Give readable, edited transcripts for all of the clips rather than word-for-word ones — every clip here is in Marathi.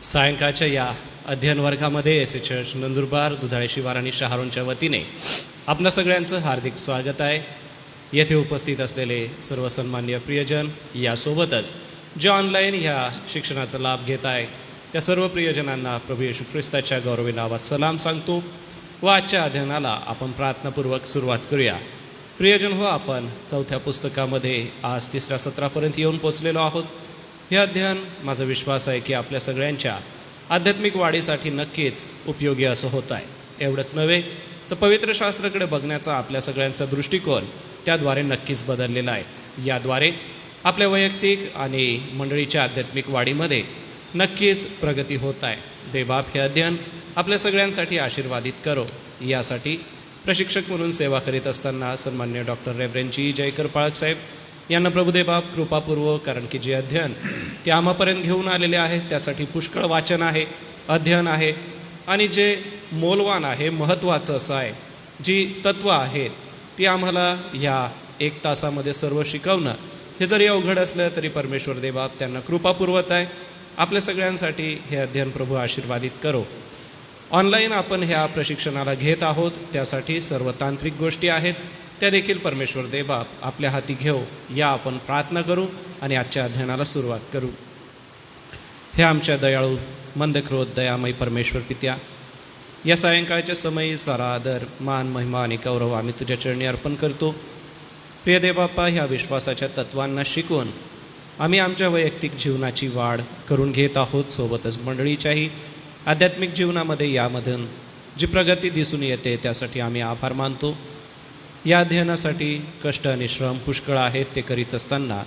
सायंकाळच्या या अध्ययन वर्गामध्ये S A church Nandurbar, Dudhale शिवार आणि शहारोनच्या वतीने आपणा सगळ्यांचं हार्दिक स्वागत आहे. येथे उपस्थित असलेले सर्व सन्माननीय प्रियजन, यासोबतच जे ऑनलाईन ह्या शिक्षणाचा लाभ घेत आहे त्या सर्व प्रियजनांना प्रभू येशू ख्रिस्ताच्या गौरवी नावात सलाम सांगतो व आजच्या अध्ययनाला आपण प्रार्थनापूर्वक सुरुवात करूया. प्रियजन हो, आपण चौथ्या पुस्तकामध्ये आज 3ऱ्या सत्रापर्यंत येऊन पोचलेलो आहोत. हे अध्ययन माझा विश्वास आहे की आपल्या सगळ्यांच्या आध्यात्मिक वाढीसाठी नक्कीच उपयोगी असं होत आहे. एवढंच नव्हे तर पवित्र शास्त्राकडे बघण्याचा आपल्या सगळ्यांचा दृष्टिकोन त्याद्वारे नक्कीच बदललेला आहे. याद्वारे आपल्या वैयक्तिक आणि मंडळीच्या आध्यात्मिक वाढीमध्ये नक्कीच प्रगती होत आहे. देवबाप हे अध्ययन आपल्या सगळ्यांसाठी आशीर्वादित करो. यासाठी प्रशिक्षक म्हणून सेवा करीत असताना सन्मान्य डॉक्टर रेव्हरेंड जी जयकर पाळक साहेब यांना प्रभुदेवबाप कृपापूर्वक, कारण की जे अध्ययन ते आम्हापर्यंत घेऊन आलेले आहेत त्यासाठी पुष्कळ वाचन आहे, अध्ययन आहे आणि जे मोलवान आहे, महत्त्वाचं असं आहे, जी तत्त्व आहेत ती आम्हाला ह्या 1 तासामध्ये सर्व शिकवणं हे जरी अवघड असलं तरी परमेश्वर देवबाप त्यांना कृपा पुरवत आहे. आपल्या सगळ्यांसाठी हे अध्ययन प्रभू आशीर्वादित करो. ऑनलाईन आपण ह्या प्रशिक्षणाला घेत आहोत, त्यासाठी सर्व तांत्रिक गोष्टी आहेत त्या देखील परमेश्वर देवबाप आपल्या हाती घेऊ. या आपण प्रार्थना करू आणि आजच्या अध्ययनाला सुरुवात करू. हे आमच्या दयाळू मंदक्रोध दयामय परमेश्वर पित्या, या सायंकाळच्या समयी सारा आदर, मान, महिमा आणि गौरव आम्ही तुझ्या चरणी अर्पण करतो. प्रिय देवबापा, ह्या विश्वासाच्या तत्वांना शिकवून आम्ही आमच्या वैयक्तिक जीवनाची वाढ करून घेत आहोत, सोबतच मंडळीच्याही आध्यात्मिक जीवनामध्ये यामधून जी प्रगती दिसून येते त्यासाठी आम्ही आभार मानतो. या अध्ययनासाठी कष्ट आणि श्रम पुष्कळ आहेत. ते करीत असताना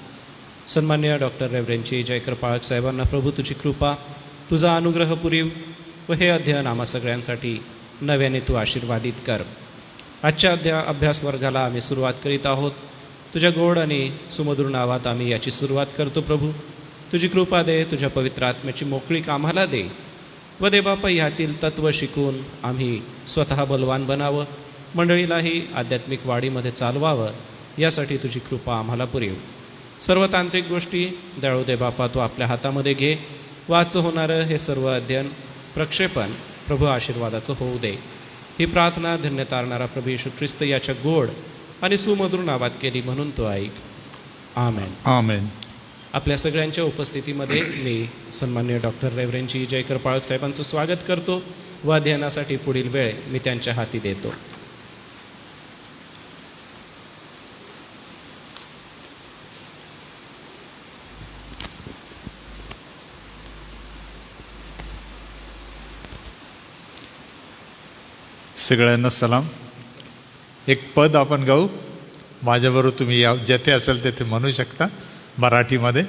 सन्मान्य डॉक्टर रेव्हरेंड जी जयकर पाळक साहेबांना प्रभू तुझी कृपा, तुझा अनुग्रह पुरीव व हे अध्ययन आम्हा सगळ्यांसाठी नव्याने तू आशीर्वादित कर. आजच्या अभ्यास वर्गाला आम्ही सुरुवात करीत आहोत. तुझ्या गोड आणि सुमधुर नावात आम्ही याची सुरुवात करतो. प्रभू तुझी कृपा दे, तुझ्या पवित्र आत्म्याची मोकळीक आम्हाला दे व देवबापा ह्यातील तत्त्व शिकून आम्ही स्वतः बलवान बनावं, मंडळीलाही आध्यात्मिक वाढीमध्ये चालवावं, यासाठी तुझी कृपा आम्हाला पुरेव. सर्व तांत्रिक गोष्टी दयाळू देवबापा तू आपल्या हातामध्ये घे. वाचं होणारं हे सर्व अध्ययन प्रक्षेपण प्रभू आशीर्वादाचं होऊ दे. ही प्रार्थना धन्य तारणारा प्रभू येशू ख्रिस्त याच्या गोड आणि सुमधुर नावात केली म्हणून तो ऐक. आमेन. आमेन. आपल्या सगळ्यांच्या उपस्थितीमध्ये मी सन्मान्य डॉक्टर रेव्हरेंड जी जयकर पाळक साहेबांचं स्वागत करतो व अध्ययनासाठी पुढील वेळ मी त्यांच्या हाती देतो. सगळ्यांना सलाम. एक पद आपण गाऊ. माझ्याबरोबर तुम्ही या जेथे असेल तेथे म्हणू शकता मराठीमध्ये.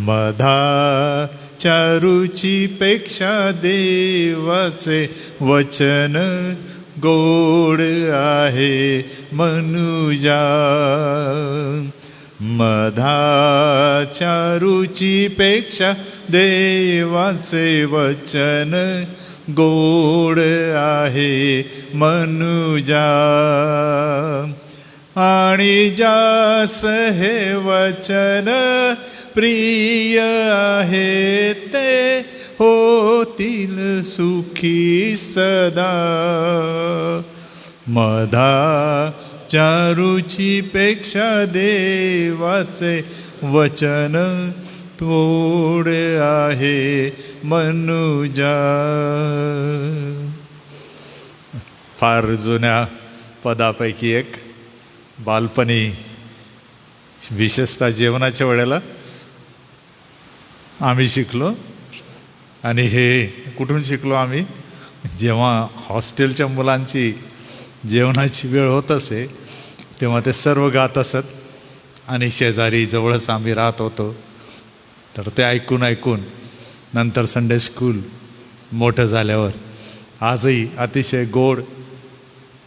मधाच्या रुचीपेक्षा देवाचे वचन गोड आहे मनुजा. मधाच्या रुचीपेक्षा देवाचे वचन गोड आहे मनुजा. आणि जास हे वचन प्रिय आहे ते होतील सुखी सदा. मधाच्या रुचीपेक्षा देवाचे वचन गोड आहे मनुजा. फार जुन्या पदापैकी एक. बालपणी विशेषतः जेवणाच्या वेळेला आम्ही शिकलो. आणि हे कुठून शिकलो आम्ही? जेव्हा हॉस्टेलच्या मुलांची जेवणाची वेळ होत असे तेव्हा ते सर्व गात असत आणि शेजारी जवळच आम्ही राहत होतो. तर ते ऐकून ऐकून नंतर संडे स्कूल मोठं झाल्यावर आजही अतिशय गोड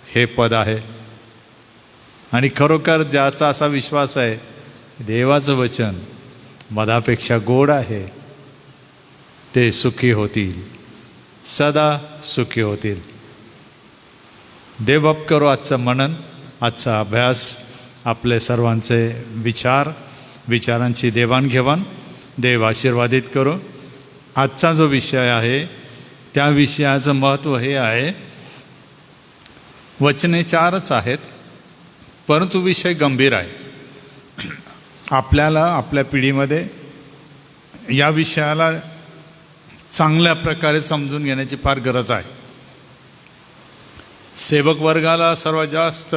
हे पद आहे. आणि खरोखर ज्याचा असा विश्वास आहे देवाचं वचन मधापेक्षा गोड आहे ते सुखी होतील, सदा सुखी होतील. देवबाप करो आजचं मनन, आजचा अभ्यास, आपले सर्वांचे विचारांची देवाणघेवाण देव आशीर्वादित करो. आजचा जो विषय आहे त्या विषयाचं महत्त्व हे आहे, वचने 4च आहेत, परंतु विषय गंभीर आहे. आपल्याला आपल्या पिढीमध्ये या विषयाला चांगल्या प्रकारे समजून घेण्याची फार गरज आहे. सेवक वर्गाला सर्वात जास्त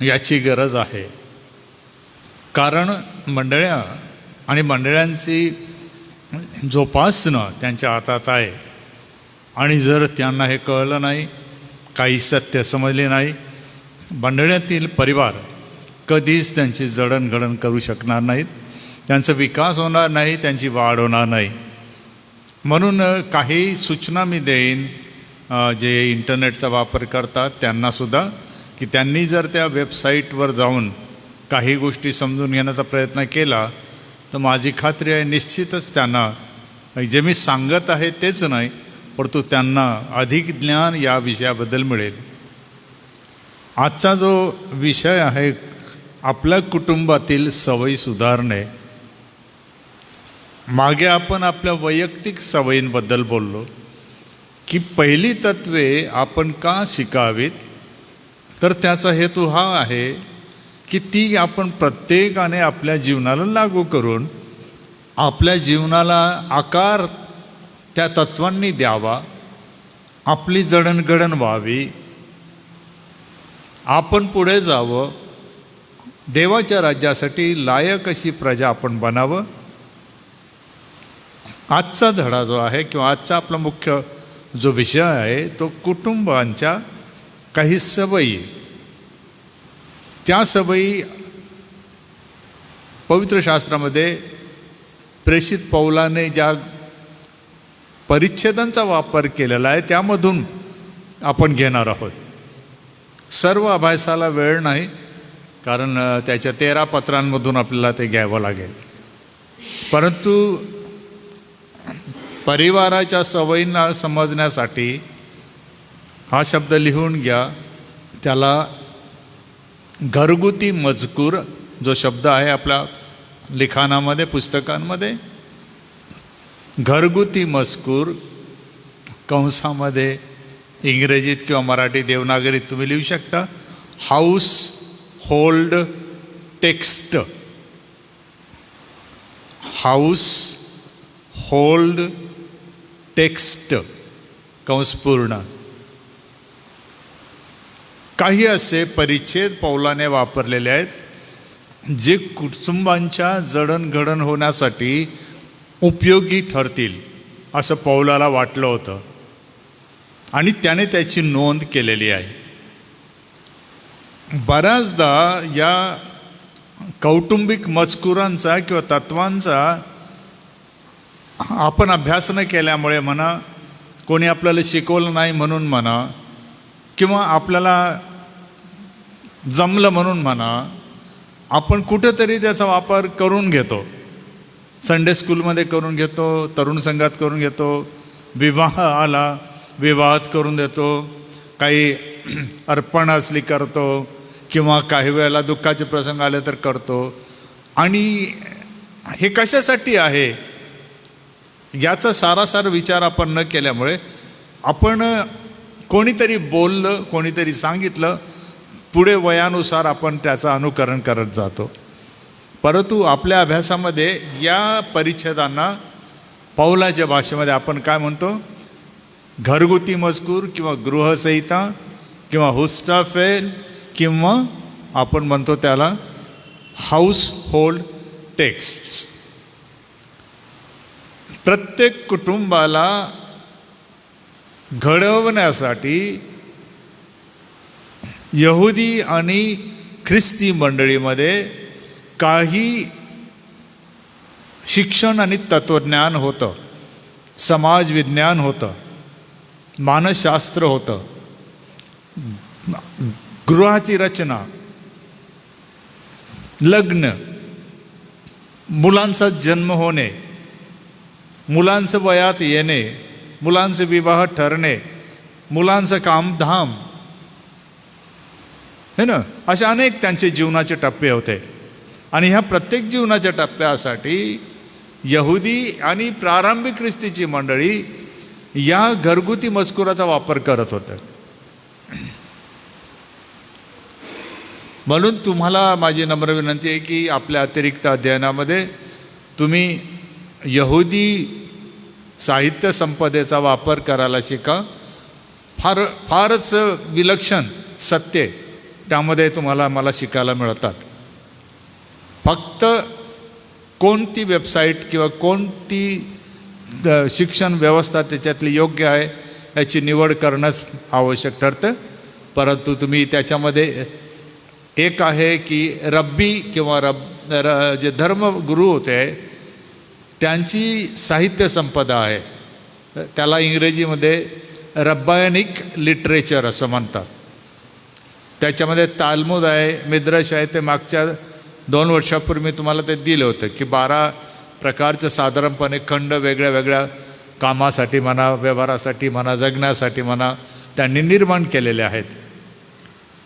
याची गरज आहे. कारण मंडळ्या आणि मंडळ्यांची जोपासणं त्यांच्या हातात आहे. आणि जर त्यांना हे कळलं नाही, काही सत्य समजले नाही, मंडळातील परिवार कधीच त्यांची जडणघडण करू शकणार नाहीत, त्यांचा विकास होणार नाही, त्यांची वाढ होणार नाही. म्हणून काही सूचना मी देईन जे इंटरनेटचा वापर करतात त्यांनासुद्धा, की त्यांनी जर त्या वेबसाईटवर जाऊन काही गोष्टी समजून घेण्याचा प्रयत्न केला तर माझी खात्री आहे निश्चितच त्यांना जे मी सांगत आहे तेच नाही, परंतु त्यांना अधिक ज्ञान या विषयाबद्दल मिळेल. आजचा जो विषय आहे आपल्या कुटुंबातील सवयी सुधारणे. मागे आपण आपल्या वैयक्तिक सवयींबद्दल बोललो की पहिली तत्वे आपण का शिकावीत, तर त्याचा हेतू हा आहे की ती आपण प्रत्येकाने आपल्या जीवनाला लागू करून आपल्या जीवनाला आकार त्या तत्वांनी द्यावा, आपली जडणघडण व्हावी, आपण पुढे जावं, देवाच्या राज्यासाठी लायक अशी प्रजा आपण बनावं. आजचा धडा जो आहे किंवा आजचा आपला मुख्य जो विषय आहे तो कुटुंबांच्या काही सवयी. त्या सवयी पवित्र शास्त्रामध्ये प्रेषित पौलाने ज्या परिच्छेदांचा वापर केलेला आहे त्यामधून आपण घेणार आहोत. सर्व अभ्यासाला वेळ नाही, कारण त्याच्या 13 पत्रांमधून आपल्याला ते घ्यावं लागेल. परंतु परिवाराच्या सवयींना समजण्यासाठी हा शब्द लिहून घ्या. त्याला घरगुती मजकूर जो शब्द आहे आपल्या लिखाणामध्ये, पुस्तकांमध्ये, घरगुती मजकूर कंसामध्ये इंग्रजीत किंवा मराठी देवनागरीत तुम्ही लिहू शकता. House hold text, house hold text कंस पूर्ण. काही असे परिच्छेद पौलाने वापरलेले आहेत जे कुटुंबांच्या जडणघडण होण्यासाठी उपयोगी ठरतील असं पौलाला वाटलं होतं आणि त्याने त्याची नोंद केलेली आहे. बऱ्याचदा या कौटुंबिक मजकुरांचा किंवा तत्वांचा आपण अभ्यास न केल्यामुळे म्हणा, कोणी आपल्याला शिकवलं नाही म्हणून म्हणा, किंवा आपल्याला जमलं म्हणून म्हणा, आपण कुठेतरी त्याचा वापर करून घेतो. संडे स्कूलमध्ये करून घेतो, तरुण संघात करून घेतो, विवाह आला विवाहात करून देतो, काही अर्पण असली करतो, किंवा काही वेळेला दुःखाचे प्रसंग आले तर करतो. आणि हे कशासाठी आहे याचा सारासार विचार आपण न केल्यामुळे आपण कोणीतरी बोललं, कोणीतरी सांगितलं, पुढे वयानुसार आपण त्याचं अनुकरण करत जातो. परंतु आपल्या अभ्यासामध्ये या परिच्छेदांना पौलाच्या भाषेमध्ये आपण काय म्हणतो, घरगुती मजकूर किंवा गृहसंहिता किंवा हुस्टाफेल, किंवा आपण म्हणतो त्याला हाऊस होल्ड टेक्स्ट. प्रत्येक कुटुंबाला घडवण्यासाठी यहुदी आणि ख्रिस्ती मंडळीमध्ये काही शिक्षण आणि तत्वज्ञान होतं, समाज विज्ञान होतं, मानसशास्त्र होतं, गृहाची रचना, लग्न, मुलांचा जन्म होणे, मुलांचं वयात येणे, मुलांचे विवाह ठरणे, मुलांचं कामधाम, है ना, अशा अनेक त्यांचे जीवनाचे टप्पे होते. आणि ह्या प्रत्येक जीवनाच्या टप्प्यासाठी यहुदी आणि प्रारंभिक ख्रिस्तीची मंडळी या घरगुती मजकुराचा वापर करत होतं. म्हणून तुम्हाला माझी नम्र विनंती आहे की आपल्या अतिरिक्त अध्ययनामध्ये तुम्ही यहुदी साहित्य संपदेचा वापर करायला शिका. फारच विलक्षण सत्य त्यामध्ये तुम्हाला मला शिकायला मिळतात. फक्त कोणती वेबसाईट किंवा कोणती शिक्षण व्यवस्था त्याच्यातली योग्य आहे याची निवड करणंच आवश्यक ठरतं. परंतु तुम्ही त्याच्यामध्ये एक आहे की रब्बी किंवा जे धर्मगुरू होते त्यांची साहित्य संपदा आहे, त्याला इंग्रजीमध्ये रब्बायनिक लिटरेचर असं म्हणतात. त्याच्यामध्ये तालमुद आहे, मिद्रश आहे. ते मागच्या 2 वर्षापूर्वी मी तुम्हाला ते दिलं होतं की 12 प्रकारचं साधारणपणे खंड वेगळ्या वेगळ्या कामासाठी म्हणा, व्यवहारासाठी म्हणा, जगण्यासाठी म्हणा त्यांनी निर्माण केलेले आहेत.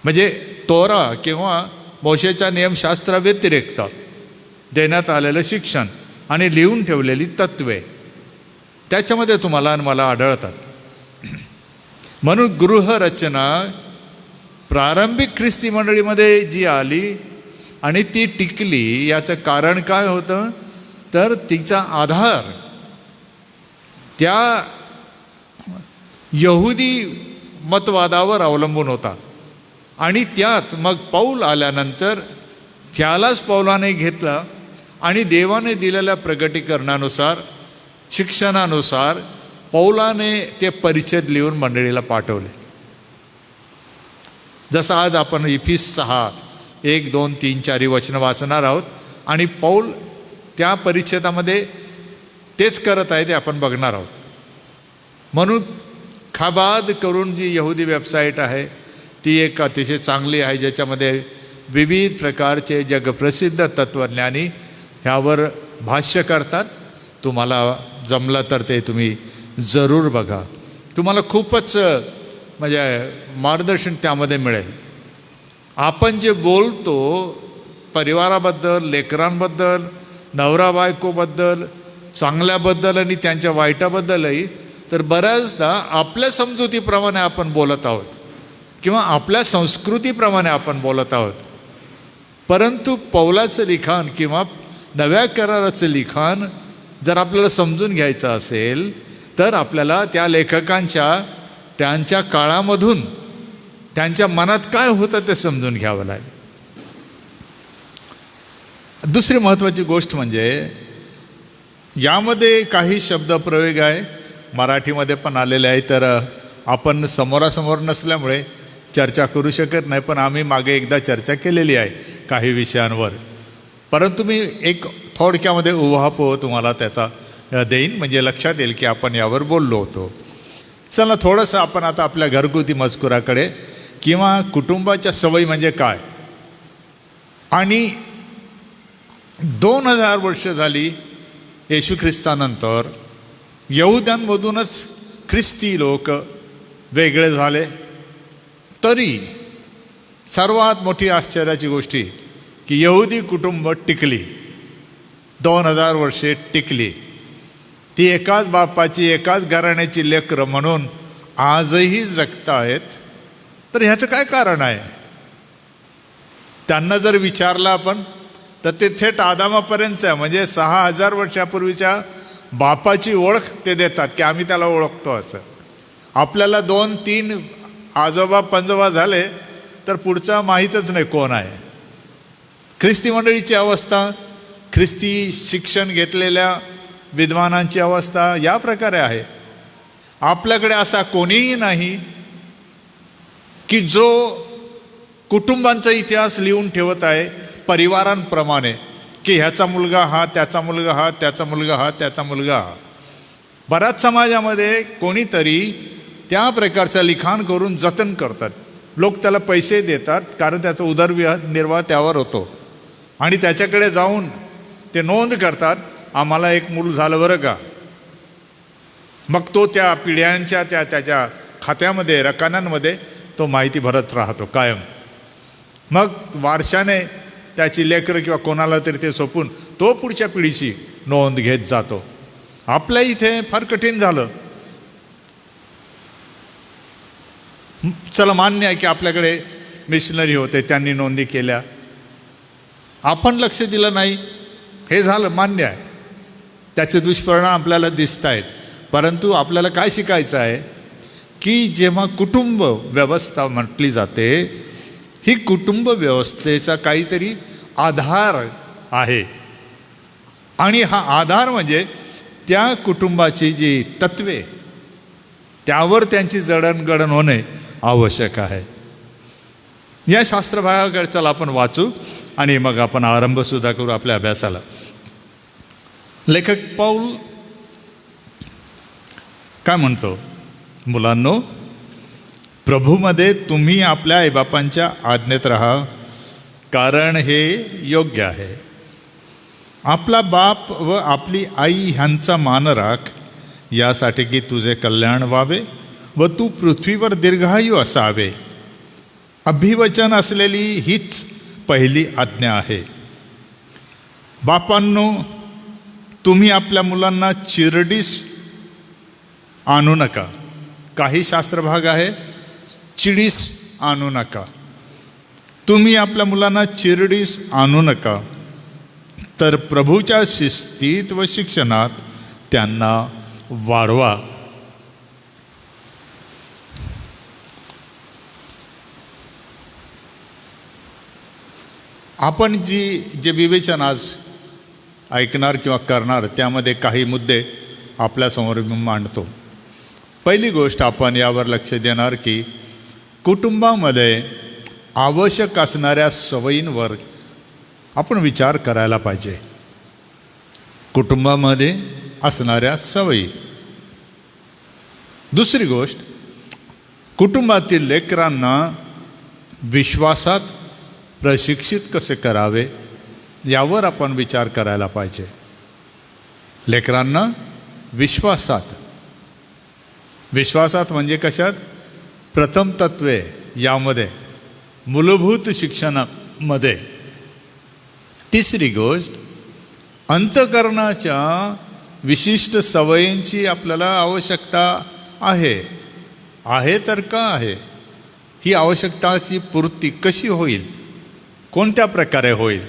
म्हणजे तोरा किंवा मोशेच्या नियमशास्त्राव्यतिरिक्त देण्यात आलेलं शिक्षण आणि लिहून ठेवलेली तत्त्वे त्याच्यामध्ये तुम्हाला आणि मला आढळतात. म्हणून गृहरचना प्रारंभिक ख्रिस्ती मंडळीमध्ये जी आली आणि ती टिकली याचं कारण काय होतं तर तिचा आधार त्या यहुदी मतवादावर अवलंबून होता. आणि त्यात मग पौल आल्यानंतर त्यालाच पौलाने घेतलं आणि देवाने दिलेल्या प्रगटीकरणानुसार शिक्षणानुसार पौलाने ते परिच्छेद लिहून मंडळीला पाठवले. जसं आज आपण इफिस 6 1, 2, 3, 4 वचनं वाचणार आहोत आणि पौल त्या परिच्छेदामध्ये तेच करत आहे ते आपण बघणार आहोत. म्हणून खाबाद करून जी यहुदी वेबसाईट आहे ती एक अतिशय चांगली आहे, ज्याच्यामध्ये विविध प्रकारचे जगप्रसिद्ध तत्त्वज्ञानी ह्यावर भाष्य करतात. तुम्हाला जमलं तर ते तुम्ही जरूर बघा. तुम्हाला खूपच म्हणजे मार्गदर्शन त्यामध्ये मिळेल. आपण जे बोलतो परिवाराबद्दल, लेकरांबद्दल, नवरा बायकोबद्दल, चांगल्याबद्दल आणि त्यांच्या वाईटाबद्दलही, तर बऱ्याचदा आपल्या समजुतीप्रमाणे आपण बोलत आहोत किंवा आपल्या संस्कृतीप्रमाणे आपण बोलत आहोत. परंतु पौलाचं लिखाण किंवा नव्या कराराचं लिखाण जर आपल्याला समजून घ्यायचं असेल तर आपल्याला त्या लेखकांच्या त्यांच्या काळामधून त्यांच्या मनात काय होतं ते समजून घ्यावं लागेल. दुसरी महत्त्वाची गोष्ट म्हणजे यामध्ये काही शब्दप्रयोग आहे मराठीमध्ये पण आलेले आहे, तर आपण समोरासमोर नसल्यामुळे चर्चा करू शकत नाही, पण आम्ही मागे एकदा चर्चा केलेली आहे काही विषयांवर. परंतु मी एक थोडक्यामध्ये उहापोह तुम्हाला त्याचा देईन, म्हणजे लक्षात येईल की आपण यावर बोललो होतो. चला थोडंसं आपण आता आपल्या घरगुती मजकुराकडे किंवा कुटुंबाच्या सवयी म्हणजे काय. आणि 2000 वर्ष झाली येशू ख्रिस्तानंतर यहुद्यांमधूनच ख्रिस्ती लोक वेगळे झाले. तरी सर्वात मोठी आश्चर्याची गोष्टी की यहुदी कुटुंब टिकली, 2000 वर्षे टिकली. ती एकाच बापाची एकाच घराण्याची लेकरं म्हणून आजही जगतायत. तर ह्याचं काय कारण आहे. त्यांना जर विचारलं आपण तर ते थेट आदामापर्यंत आहे, म्हणजे 6000 वर्षापूर्वीच्या बापाची ओळख ते देतात की आम्ही त्याला ओळखतो असं. आपल्याला 2-3 आजोबा पंजोबा झाले तर पुढचा माहीतच नाही कोण आहे. ख्रिस्ती मंडळीची अवस्था, ख्रिस्ती शिक्षण घेतलेल्या विद्वानांची अवस्था या प्रकारे आहे. आपल्याकडे असा कोणीही नाही की जो कुटुंबांचा इतिहास लिहून ठेवत आहे परिवारांप्रमाणे की ह्याचा मुलगा हा, त्याचा मुलगा हा, त्याचा मुलगा हा, त्याचा मुलगा हा. बऱ्याच समाजामध्ये कोणीतरी त्या प्रकारचं लिखाण करून जतन करतात. लोक त्याला पैसे देतात कारण त्याचा उदरनिर्वाह त्यावर होतो आणि त्याच्याकडे जाऊन ते नोंद करतात आम्हाला एक मूल झालं बरं का. मग तो त्या पिढ्यांच्या त्याच्या खात्यामध्ये रकान्यांमध्ये तो माहिती भरत राहतो कायम. मग वारशाने त्याची लेकरं किंवा कोणाला तरी ते सोपून तो पुढच्या पिढीशी नोंद घेत जातो. आपल्या इथे फार कठीण झालं. चला, मान्य आहे की आपल्याकडे मिशनरी होते, त्यांनी नोंदी केल्या, आपण लक्ष दिलं नाही, हे झालं, मान्य आहे. त्याचे दुष्परिणाम आपल्याला दिसत आहेत. परंतु आपल्याला काय शिकायचं आहे की जेव्हा कुटुंब व्यवस्था म्हटली जाते, ही कुटुंब व्यवस्थेचा काहीतरी आधार आहे. आणि हा आधार म्हणजे त्या कुटुंबाची जी तत्वे, त्यावर त्यांची जडणघडण होणे आवश्यक आहे. या शास्त्रभागाकडे चला आपण वाचू आणि मग आपण आरंभ सुद्धा करू आपल्या अभ्यासाला. लेखक पौल काय म्हणतो? मुलांनो, प्रभूमध्ये तुम्ही आपल्या आईबापांच्या आज्ञेत राहा, कारण हे योग्य आहे. आपला बाप व आपली आई ह्यांचा मान राख, यासाठी की तुझे कल्याण व्हावे व तू पृथ्वीवर दीर्घायू असावे. अभिवचन असलेली हीच पहिली आज्ञा आहे. बापांनो, तुम्ही आपल्या मुलांना चिरडीस आणू नका. काही शास्त्रभाग आहे चिडीस आणू नका. तुम्ही आपल्या मुलांना चिरडीस आणू नका, तर प्रभूच्या शिस्तीत व शिक्षणात त्यांना वाढवा. आपण जे विवेचन आज ऐकणार किंवा करणार, त्यामध्ये काही मुद्दे आपल्यासमोर मांडतो. पहिली गोष्ट आपण यावर लक्ष देणार की कुटुंबामध्ये आवश्यक असणाऱ्या सवयींवर आपण विचार करायला पाहिजे. कुटुंबामध्ये असणाऱ्या सवयी. दुसरी गोष्ट, कुटुंबातील लेकरांना विश्वासात प्रशिक्षित कसे करावे यावर आपण विचार करायला पाहिजे. लेकरांना विश्वासात म्हणजे कशात? प्रथम तत्वे यामध्ये, मूलभूत शिक्षणामध्ये. तिसरी गोष्ट, अंतःकरणाच्या विशिष्ट सवयींची आपल्याला आवश्यकता आहे तर का आहे? ही आवश्यकताची पूर्ती कशी होईल, कोणत्या प्रकारे होईल?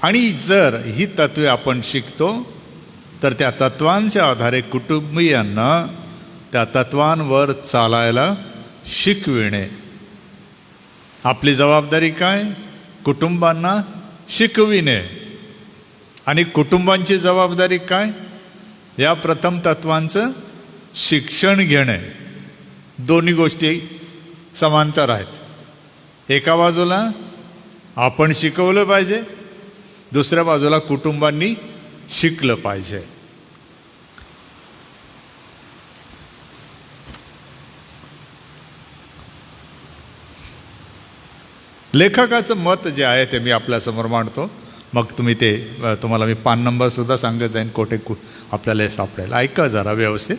आणि जर ही तत्वे आपण शिकतो तर त्या तत्वांच्या आधारे कुटुंबीयांना त्या तत्वांवर चालायला शिकविणे. आपली जबाबदारी काय? कुटुंबांना शिकविणे. आणि कुटुंबांची जबाबदारी काय? या प्रथम तत्वांचं शिक्षण घेणे. दोन्ही गोष्टी समांतर आहेत. एका बाजूला आपण शिकवलं पाहिजे, दुसऱ्या बाजूला कुटुंबांनी शिकलं पाहिजे. लेखकाचं मत जे आहे ते मी आपल्यासमोर मांडतो. मग तुम्हाला मी पान नंबर सुद्धा सांगत जाईन, कोठे आपल्याला हे सापडेल. ऐका जरा व्यवस्थित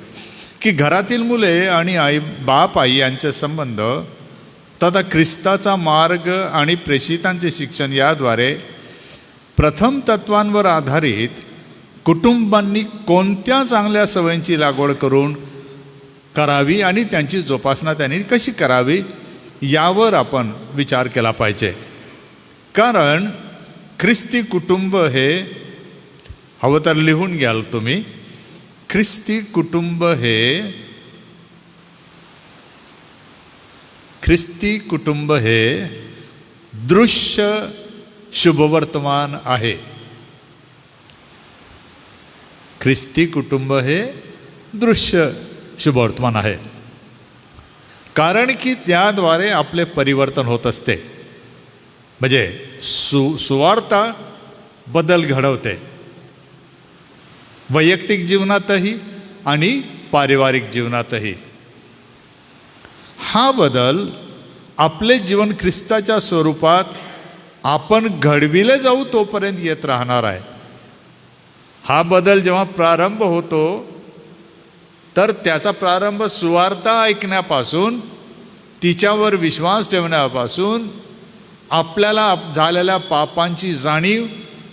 की घरातील मुले आणि बाप आई यांचे संबंध तथा ख्रिस्ताचा मार्ग आणि प्रेषितांचे शिक्षण याद्वारे प्रथम तत्वांवर आधारित कुटुंबांनी कोणत्या चांगल्या सवयींची लागवड करावी आणि त्यांची जोपासना त्यांनी कशी करावी यावर आपण विचार केला पाहिजे. कारण ख्रिस्ती कुटुंब हे, हवं तर लिहून घ्याल तुम्ही, ख्रिस्ती कुटुंब हे दृश्य शुभवर्तमान आहे. ख्रिस्ती कुटुंब हे दृश्य शुभवर्तमान आहे. कारण की त्याद्वारे आपले परिवर्तन होत असते. म्हणजे सुवार्ता बदल घडवते, वैयक्तिक जीवनातही आणि पारिवारिक जीवनातही. हा बदल आपले जीवन ख्रिस्ताच्या स्वरूपात आपण घडविले जाऊ तोपर्यंत येत राहणार आहे. हा बदल जेव्हा प्रारंभ होतो तर त्याचा प्रारंभ सुवार्ता ऐकण्यापासून, तिच्यावर विश्वास ठेवण्यापासून, आपल्याला झालेल्या पापांची जाणीव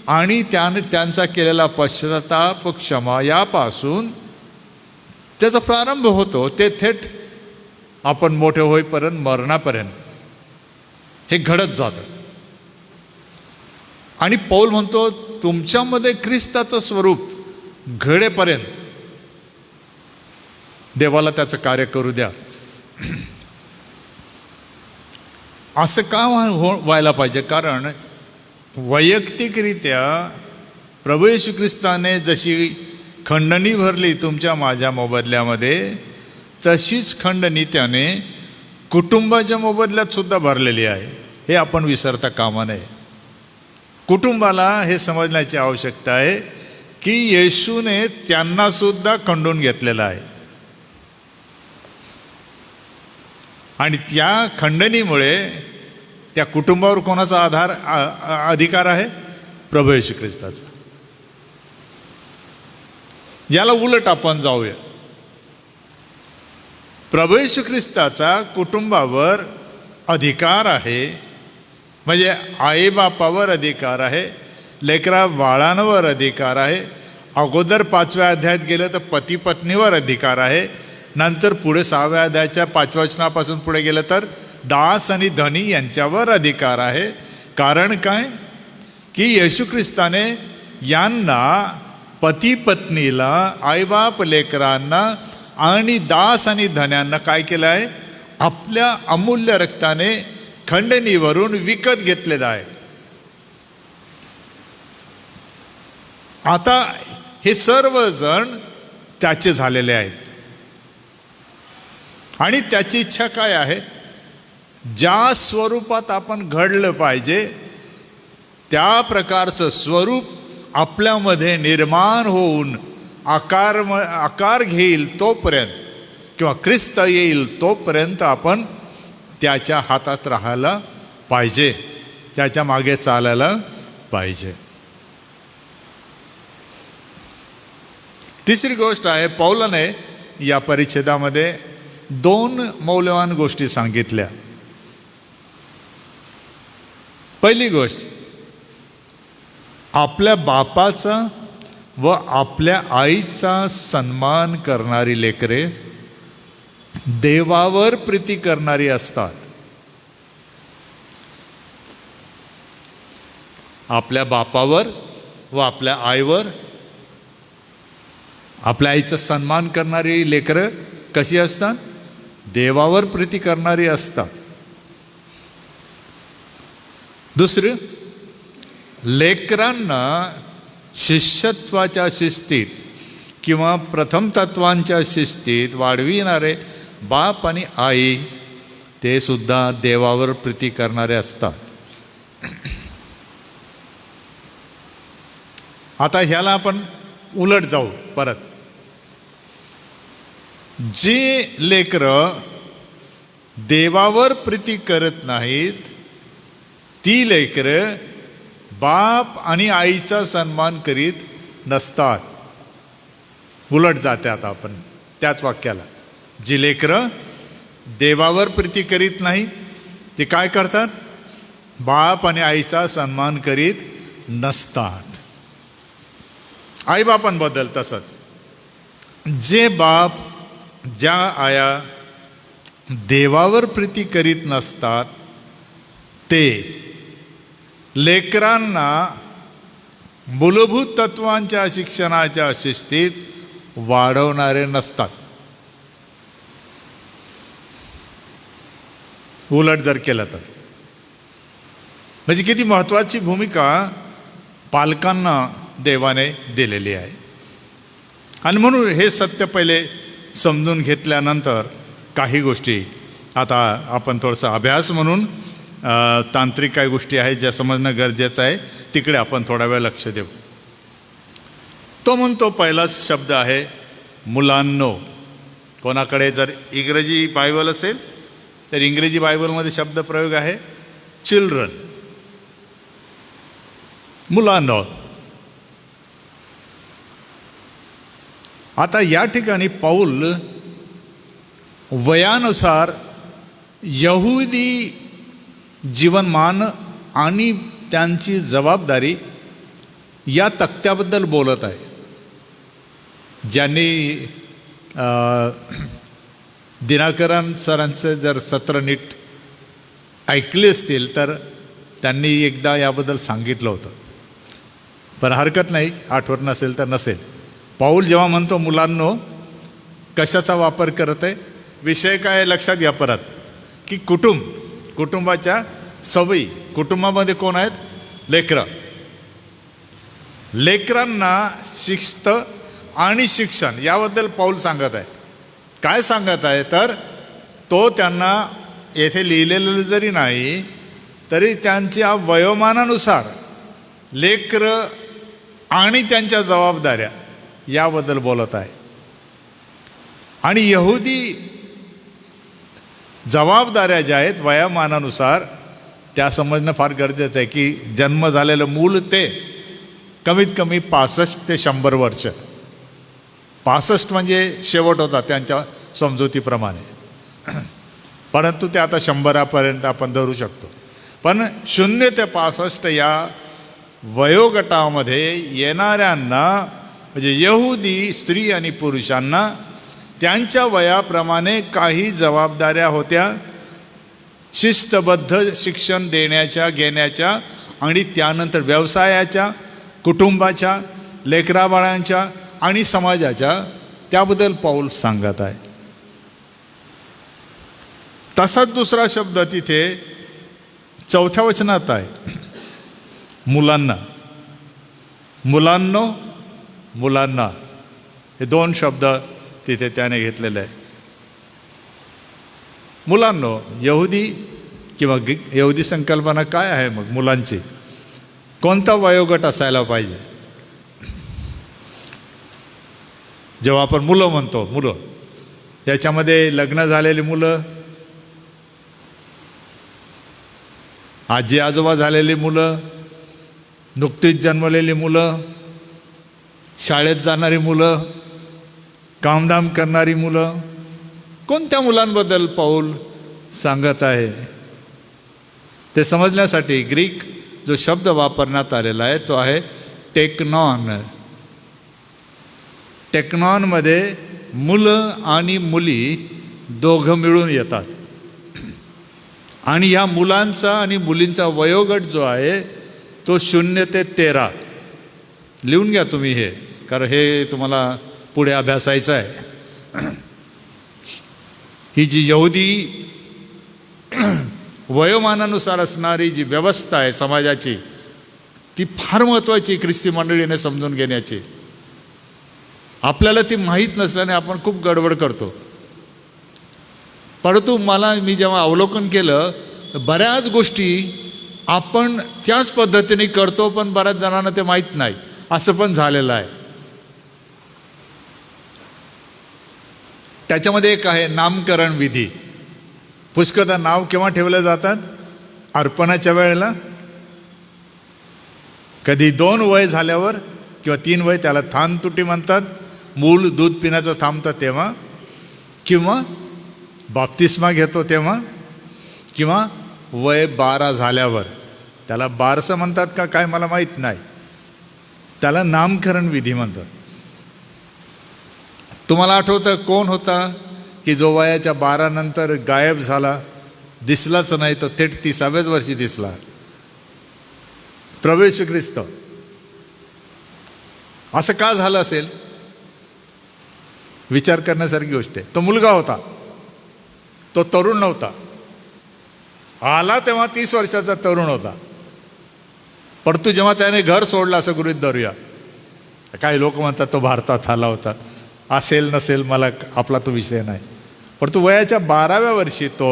आणि त्याने त्यांचा केलेला पश्चाताप क्षमा यापासून त्याचा प्रारंभ होतो, ते थेट आपण मोठे होईपर्यंत मरणापर्यंत हे घडत जातं. आणि पौल म्हणतो तुमच्यामध्ये ख्रिस्ताचं स्वरूप घडेपर्यंत देवाला त्याचं कार्य करू द्या. असं का व्हायला पाहिजे? कारण वैयक्तिकरित्या प्रभू येशू ख्रिस्ताने जशी खंडणी भरली तुमच्या माझ्या मोबदल्यामध्ये, तशीच खंडणी त्याने कुटुंबाच्या मोबदल्यात सुद्धा भरलेली आहे. हे आपण विसरता कामा नये. कुटुंबाला हे समजण्याची आवश्यकता आहे की येशूने त्यांना सुद्धा खंडून घेतलेलं आहे आणि त्या खंडणीमुळे त्या कुटुंबावर कोणाचा अधिकार आहे? प्रभू येशू ख्रिस्ताचा. याला उलट आपण जाऊया. प्रभू येशू ख्रिस्ताचा कुटुंबावर अधिकार आहे, म्हणजे आईबापावर अधिकार आहे, लेकरा बाळांवर अधिकार आहे. अगोदर 5व्या अध्यायात गेलं तर पती पत्नीवर अधिकार आहे. नंतर पुढे 6व्या अध्यायाच्या 5व्या वचनापासून पुढे गेलं तर दास आणि धनी यांच्यावर अधिकार आहे. कारण काय? की येशू ख्रिस्ताने यांना, पती पत्नीला, आईबाप लेकरांना आणि दास आणि धन्यांना काय केलं आहे? आपल्या अमूल्य रक्ताने खंडणीवरून विकत घेतलेलं आहे. आता हे सर्वजण त्याचे झालेले आहेत आणि त्याची इच्छा काय आहे? ज्या स्वरूपात आपण घडलं पाहिजे त्या प्रकारचं स्वरूप आपल्यामध्ये निर्माण होऊन आकार घेईल तोपर्यंत, किंवा ख्रिस्त येईल तोपर्यंत आपण त्याच्या हातात राहायला पाहिजे, त्याच्या मागे चालायला पाहिजे. तिसरी गोष्ट आहे, पौलाने या परिच्छेदामध्ये 2 मौल्यवान गोष्टी सांगितल्या. पहिली गोष्ट, आपल्या बापाचा व आपल्या आईचा सन्मान करणारी लेकरे देवावर प्रीती करणारी असतात. आपल्या बापावर व आपल्या आईवर, आपल्या आईचा सन्मान करणारी लेकरं कशी असतात? देवावर प्रीती करणारी असतात. दुसरं, लेकरांना शिष्यत्वाच्या शिस्तीत किंवा प्रथम तत्वांच्या शिस्तीत वाढविणारे बाप आणि आई ते सुद्धा देवावर प्रीती करणारे असतात. आता ह्याला आपण उलट जाऊ परत. जे लेकरं देवावर प्रीती करत नाहीत ती लेकरं बाप आणि आईचा सन्मान करीत नसतात. उलट जाते आता आपण त्याच वाक्याला. जी लेकरं देवावर प्रीती करीत नाही ते काय करतात? बाप आणि आईचा सन्मान करीत नसतात. आईबापांबद्दल तसंच. जे बाप, ज्या आया देवावर प्रीती करीत नसतात ते लेकरांना मूलभूत तत्वांच्या शिक्षणाच्या शिस्तीत वाढवणारे नसतात. उलट जर केलं तर म्हणजे किती महत्त्वाची भूमिका पालकांना देवाने दिलेली आहे. आणि म्हणून हे सत्य पहिले समजून घेतल्यानंतर काही गोष्टी आता आपण थोडंसं अभ्यास म्हणून तांत्रिक काही गोष्टी आहेत ज्या समजणं गरजेचं आहे, तिकडे आपण थोडा वेळ लक्ष देऊ. तो म्हणतो पहिलाच शब्द आहे मुलांनो. कोणाकडे जर इंग्रजी बायबल असेल तर इंग्रजी बायबलमध्ये शब्द प्रयोग आहे चिल्ड्रन, मुलांनो. आता या ठिकाणी पौल वयानुसार यहुदी जीवनमान आणि त्यांची जबाबदारी या तक्त्याबद्दल बोलत आहे. ज्यांनी दिनाकरन सरांचं जर सत्र नीट ऐकले असतील तर त्यांनी एकदा याबद्दल सांगितलं होतं, पण हरकत नाही, आठवत नसेल तर नसेल. पाऊल जेव्हा म्हणतो मुलांनो, कशाचा वापर करत आहे, विषय काय आहे लक्षात घ्या परत, की कुटुंबाच्या सवयी. कुटुंबामध्ये कोण आहेत? लेकरांना शिस्त आणि शिक्षण याबद्दल पाऊल सांगत आहे. काय सांगत आहे तर तो त्यांना येथे लिहिलेलं जरी नाही तरी त्यांच्या वयोमानानुसार लेकरं आणि त्यांच्या जबाबदाऱ्या याबद्दल बोलत आहे. आणि यहुदी जबाबदाऱ्या ज्या आहेत वयोमानानुसार त्या समजणं फार गरजेचं आहे, की जन्म झालेलं मूल ते कमीत कमी 65 ते 100 वर्ष. 65 म्हणजे शेवट होता त्यांच्या समजुतीप्रमाणे, परंतु ते आता 100पर्यंत आपण धरू शकतो. पण 0 ते 65 या वयोगटामध्ये येणाऱ्यांना म्हणजे यहुदी स्त्री आणि पुरुषांना त्यांच्या वयाप्रमाणे काही जबाबदाऱ्या होत्या, शिस्तबद्ध शिक्षण देण्याच्या घेण्याच्या आणि त्यानंतर व्यवसायाच्या, कुटुंबाच्या, लेकराबाळांच्या आणि समाजाच्या. त्याबद्दल पाऊल सांगत आहे. तसाच दुसरा शब्द तिथे 4थ्या वचनात आहे, मुलांना. हे 2 शब्द तिथे त्याने घेतलेले आहे. मुलांनो, यहुदी संकल्पना काय आहे मग मुलांची? कोणता वयोगट असायला पाहिजे? जेव्हा आपण मुलं म्हणतो, त्याच्यामध्ये लग्न झालेली मुलं, आजी आजोबा झालेली मुलं, नुकतीच जन्मलेली मुलं, शाळेत जाणारी मुलं, कामधाम करणारी मुलं, कोणत्या मुलांबद्दल पाऊल सांगत आहे ते समजण्यासाठी ग्रीक जो शब्द वापरण्यात आलेला आहे तो आहे टेक्नॉन. टेक्नॉनमध्ये मुलं आणि मुली दोघं मिळून येतात. आणि या मुलांचा आणि मुलींचा वयोगट जो आहे तो 0 ते 13. लिहून घ्या तुम्ही हे, कारण हे तुम्हाला पुढे अभ्यासायचं आहे. ही जी यहुदी वयोमानानुसार असणारी जी व्यवस्था आहे समाजाची, ती फार महत्त्वाची ख्रिस्ती मंडळीने समजून घेण्याची. आपल्याला ती माहीत नसल्याने आपण खूप गडबड करतो. परंतु मी जेव्हा अवलोकन केलं, बऱ्याच गोष्टी आपण त्याच पद्धतीने करतो, पण बऱ्याच जणांना ते माहीत नाही, असं पण झालेलं आहे. त्याच्यामध्ये एक आहे नामकरण विधी. पुष्कळदा नाव केव्हा ठेवलं जातात? अर्पणाच्या वेळेला, कधी 2 वय झाल्यावर किंवा 3 वय, त्याला थानतुटी म्हणतात. मूल दूध पिण्याचं थांबतं तेव्हा, किंवा बाप्तिस्मा घेतो तेव्हा, किंवा वय 12 झाल्यावर. त्याला बारसं म्हणतात का काय मला माहीत नाही, त्याला नामकरण विधी म्हणतात. तुम्हाला आठवतं कोण होता की जो वयाच्या 12 नंतर गायब झाला, दिसलाच नाही, तो थेट 30व्याच वर्षी दिसला? प्रभू येशू ख्रिस्त. असं का झालं असेल? विचार करण्यासारखी गोष्ट आहे. तो मुलगा होता, तो तरुण नव्हता. आला तेव्हा 30 वर्षाचा तरुण होता, परंतु जेव्हा त्याने घर सोडलं असं गृहीत धरूया. काही लोक म्हणतात तो भारतात आला होता, असेल नसेल मला आपला तो विषय नाही. परंतु वयाच्या 12व्या वर्षी तो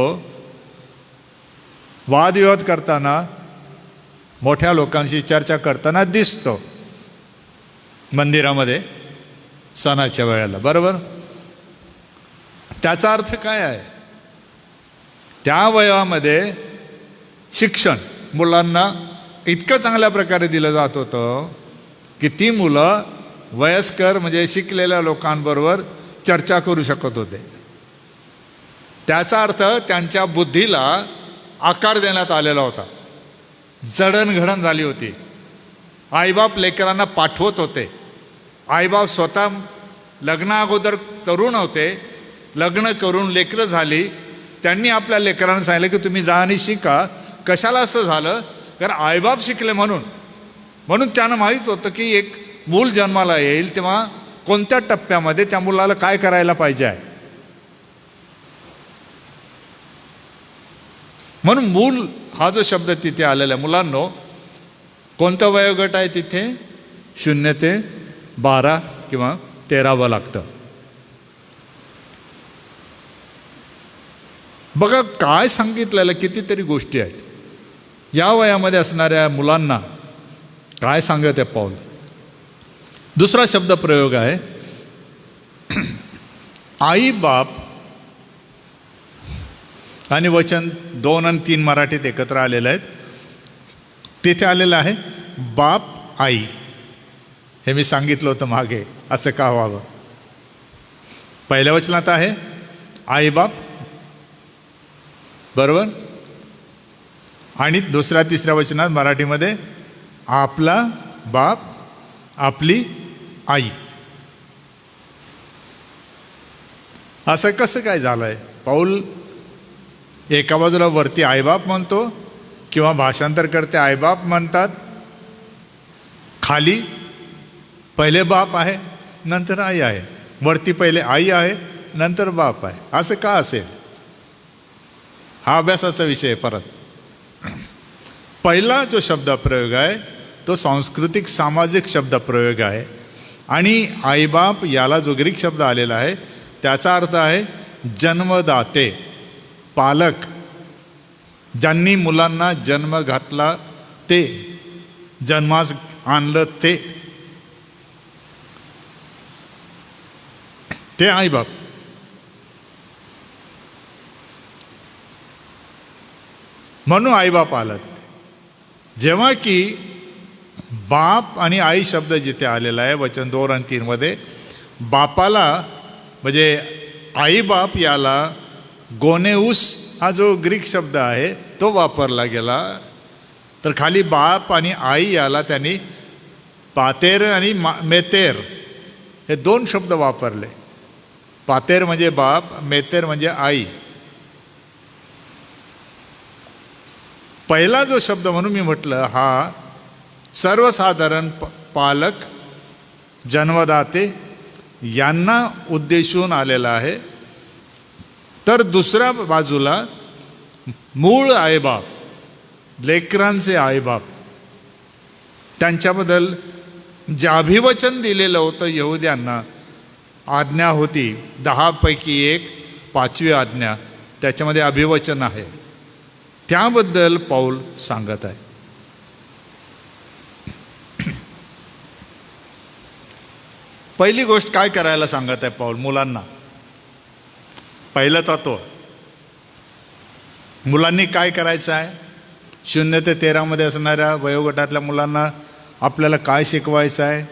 वादविवाद करताना, मोठ्या लोकांशी चर्चा करताना दिसतो मंदिरामध्ये सणाच्या वेळेला, बरोबर? त्याचा अर्थ काय आहे? त्या वयामध्ये शिक्षण मुलांना इतकं चांगल्या प्रकारे दिलं जात होतं की ती मुलं वयस्कर म्हणजे शिकलेल्या लोकांबरोबर चर्चा करू शकत होते. त्याचा अर्थ त्यांच्या बुद्धीला आकार देण्यात आलेला होता, जडणघडण झाली होती. आईबाप लेकरांना पाठवत होते. आईबाप स्वतः लग्नाअगोदर तरुण होते, लग्न करून लेकरं झाली, त्यांनी आपल्या लेकरांना सांगितलं की तुम्ही जा आणि शिका. कशाला असं झालं? कारण आईबाप शिकले म्हणून त्यांना माहीत होतं की एक मूल जन्माला येईल तेव्हा कोणत्या टप्प्यामध्ये त्या मुलाला काय करायला पाहिजे आहे. म्हणून मूल हा जो शब्द तिथे आलेला आहे, मुलांनो कोणता वयोगट आहे तिथे? 0 ते 12 किंवा 13 लागतं. बघा काय सांगितलेलं, कितीतरी गोष्टी आहेत. या वयामध्ये असणाऱ्या मुलांना काय सांगत आहे पाऊल. दुसरा शब्द प्रयोग आहे आई बाप, आणि वचन 2 आणि 3 मराठीत एकत्र आलेलं आहेत. तिथे आलेलं आहे बाप आई. हे मी सांगितलं होतं मागे असं का व्हावं. पहिल्या वचनात आहे आई बाप, बरोबर, आणि दुसऱ्या तिसऱ्या वचनात मराठीमध्ये आपला बाप आपली आई. असं कसं काय झालंय? पाऊल एका बाजूला वरती आईबाप म्हणतो किंवा भाषांतर करते आईबाप म्हणतात, खाली पहिले बाप आहे नंतर आई आहे, वरती पहिले आई आहे नंतर बाप आहे. असं का असेल? हा अभ्यासाचा विषय. परत पहिला जो शब्दप्रयोग आहे तो सांस्कृतिक सामाजिक शब्दप्रयोग आहे, आणि आईबाप याला जो ग्रीक शब्द आलेला आहे त्याचा अर्थ आहे जन्मदाते, पालक, ज्यांनी मुलांना जन्म घातला ते, जन्मास आणलं ते आईबाप. म्हणून आईबाप आला. जेव्हा की बाप आणि आई शब्द जिथे आलेला आहे वचन 2 आणि 3 मध्ये, बापाला म्हणजे आईबाप याला गोनेऊस हा जो ग्रीक शब्द आहे तो वापरला गेला. तर खाली बाप आणि आई याला त्यांनी पातेर आणि मेतेर हे 2 शब्द वापरले. पातेर म्हणजे बाप, मेतेर म्हणजे आई. पहिला जो शब्द म्हणून मी म्हटलं हा सर्वसाधारण पालक, जन्मदाते यांना उद्देशून आलेला आहे. तर दुसऱ्या बाजूला मूळ आईबाप, लेकरांचे आईबाप, त्यांच्याबद्दल जे अभिवचन दिलेलं होतं यहुद्यांना, आज्ञा होती 10 पैकी 1 5वी आज्ञा, त्याच्यामध्ये अभिवचन आहे, त्याबद्दल पाऊल सांगत आहे. पहिली गोष्ट काय करायला सांगत आहे पाऊल मुलांना? पहिलं तत्व, मुलांनी काय करायचं आहे? 0 ते 13 मध्ये असणाऱ्या वयोगटातल्या मुलांना आपल्याला काय शिकवायचं आहे?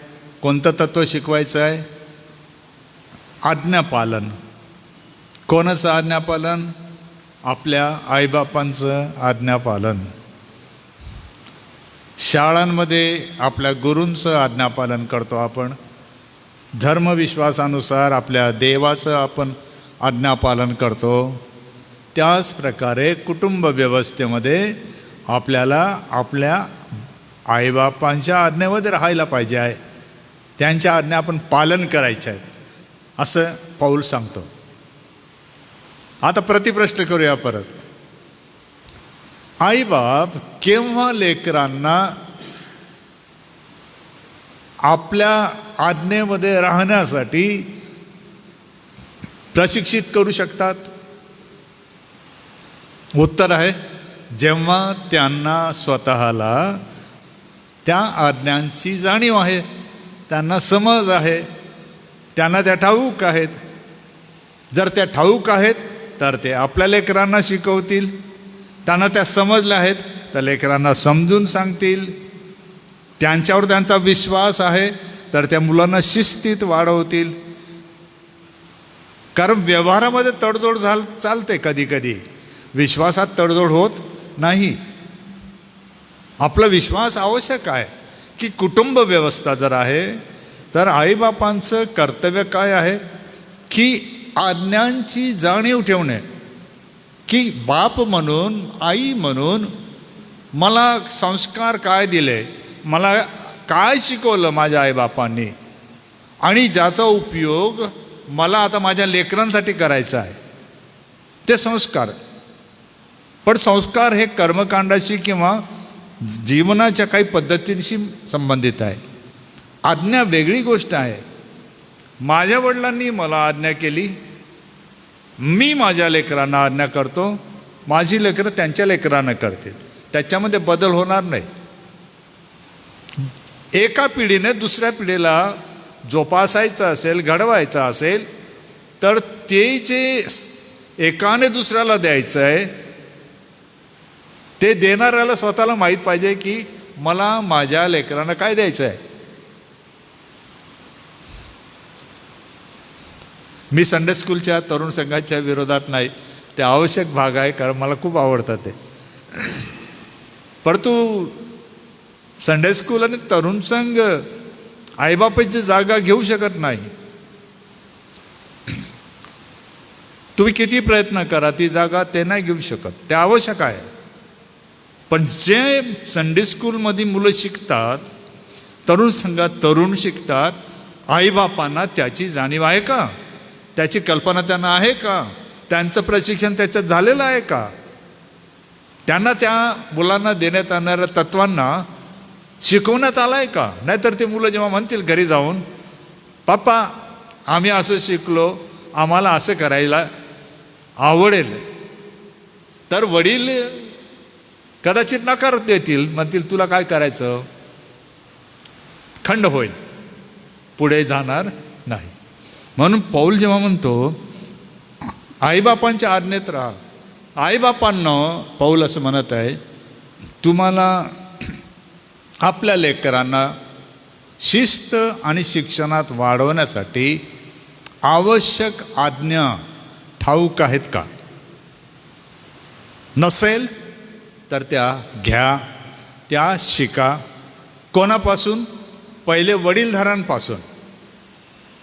कोणतं तत्व शिकवायचं आहे? आज्ञापालन. कोणाचं आज्ञापालन? आपल्या आईबापांचं आज्ञापालन. शाळांमध्ये आपल्या गुरूंचं आज्ञापालन करतो आपण. धर्मविश्वासानुसार आपल्या देवाचं आपण आज्ञापालन करतो. त्याच प्रकारे कुटुंब व्यवस्थेमध्ये आपल्याला आपल्या आईबापांच्या आज्ञेमध्ये राहायला पाहिजे आहे, त्यांच्या आज्ञा आपण पालन करायचे आहे असं पाऊल सांगतो. आता प्रतिप्रश्न करूया परत. आईबाप केव्हा लेकरांना आपल्या आज्ञेमध्ये राहण्यासाठी प्रशिक्षित करू शकतात? उत्तर आहे जेव्हा त्यांना स्वतःला त्या आज्ञांची जाणीव आहे, त्यांना समज आहे, त्यांना त्या ठाऊक आहेत. जर त्या ठाऊक आहेत तर ते आपल्या लेकरांना शिकवतील. त्यांना त्या समजल्या आहेत तर लेकरांना समजून सांगतील. त्यांच्यावर त्यांचा विश्वास आहे तर त्या मुलांना शिस्तीत वाढवतील. कारण व्यवहारामध्ये तडजोड चालते, कधी कधी विश्वासात तडजोड होत नाही. आपला विश्वास आवश्यक आहे, की कुटुंब व्यवस्था जर आहे तर आईबापांचं कर्तव्य काय आहे की आज्ञांची जाणीव ठेवणे, की बाप म्हणून, आई म्हणून मला संस्कार काय दिले, मला काय शिकवलं माझ्या आईबापांनी, आणि ज्याचा उपयोग मला आता माझ्या लेकरांसाठी करायचा आहे, ते संस्कार. पण संस्कार हे कर्मकांडाशी किंवा जीवनाच्या काही पद्धतींशी संबंधित आहे. आज्ञा वेगळी गोष्ट आहे. माझ्या वडिलांनी मला आज्ञा केली, मी माझ्या लेकरांना आज्ञा करतो, माझी लेकरं त्यांच्या लेकरांना करतील, त्याच्यामध्ये बदल होणार नाही. एका पिढीने दुसऱ्या पिढीला जोपासायचं असेल, घडवायचं असेल तर ते जे एकाने दुसऱ्याला द्यायचं आहे ते देणाऱ्याला स्वतःला माहीत पाहिजे की मला माझ्या लेकरांना काय द्यायचं आहे. मी संडे स्कूलच्या तरुण संघाच्या विरोधात नाही, ते आवश्यक भाग आहे, कारण मला खूप आवडतं ते. परंतु संडे स्कूल आणि तरुण संघ आईबापाची जागा घेऊ शकत नाही. तुम्ही किती प्रयत्न करा ती जागा ते नाही घेऊ शकत, ते आवश्यक आहे. पण जे संडे स्कूलमध्ये मुलं शिकतात, तरुण संघात तरुण शिकतात, आईबापांना त्याची जाणीव आहे का, त्याची कल्पना त्यांना आहे का, त्यांचं प्रशिक्षण त्याच्यात झालेलं आहे का, त्यांना त्या मुलांना देण्यात येणाऱ्या तत्वांना शिकवण्यात आलं आहे का. नाहीतर ते मुलं जेव्हा म्हणतील घरी जाऊन, पप्पा आम्ही असं शिकलो, आम्हाला असं करायला आवडेल, तर वडील कदाचित नकार देतील, म्हणतील तुला काय करायचं, खंड होईल, पुढे जाणार नाही. म्हणून पौल जेव्हा म्हणतो आईबापांच्या आज्ञेत राहा, आईबापांना पौल असं म्हणत आहे, तुम्हाला आपल्या लेकरांना शिस्त आणि शिक्षणात वाढवण्यासाठी आवश्यक आज्ञा ठाऊक आहेत का. नसेल तर त्या घ्या, त्या शिका. कोणापासून? पहिले वडीलधाऱ्यांपासून.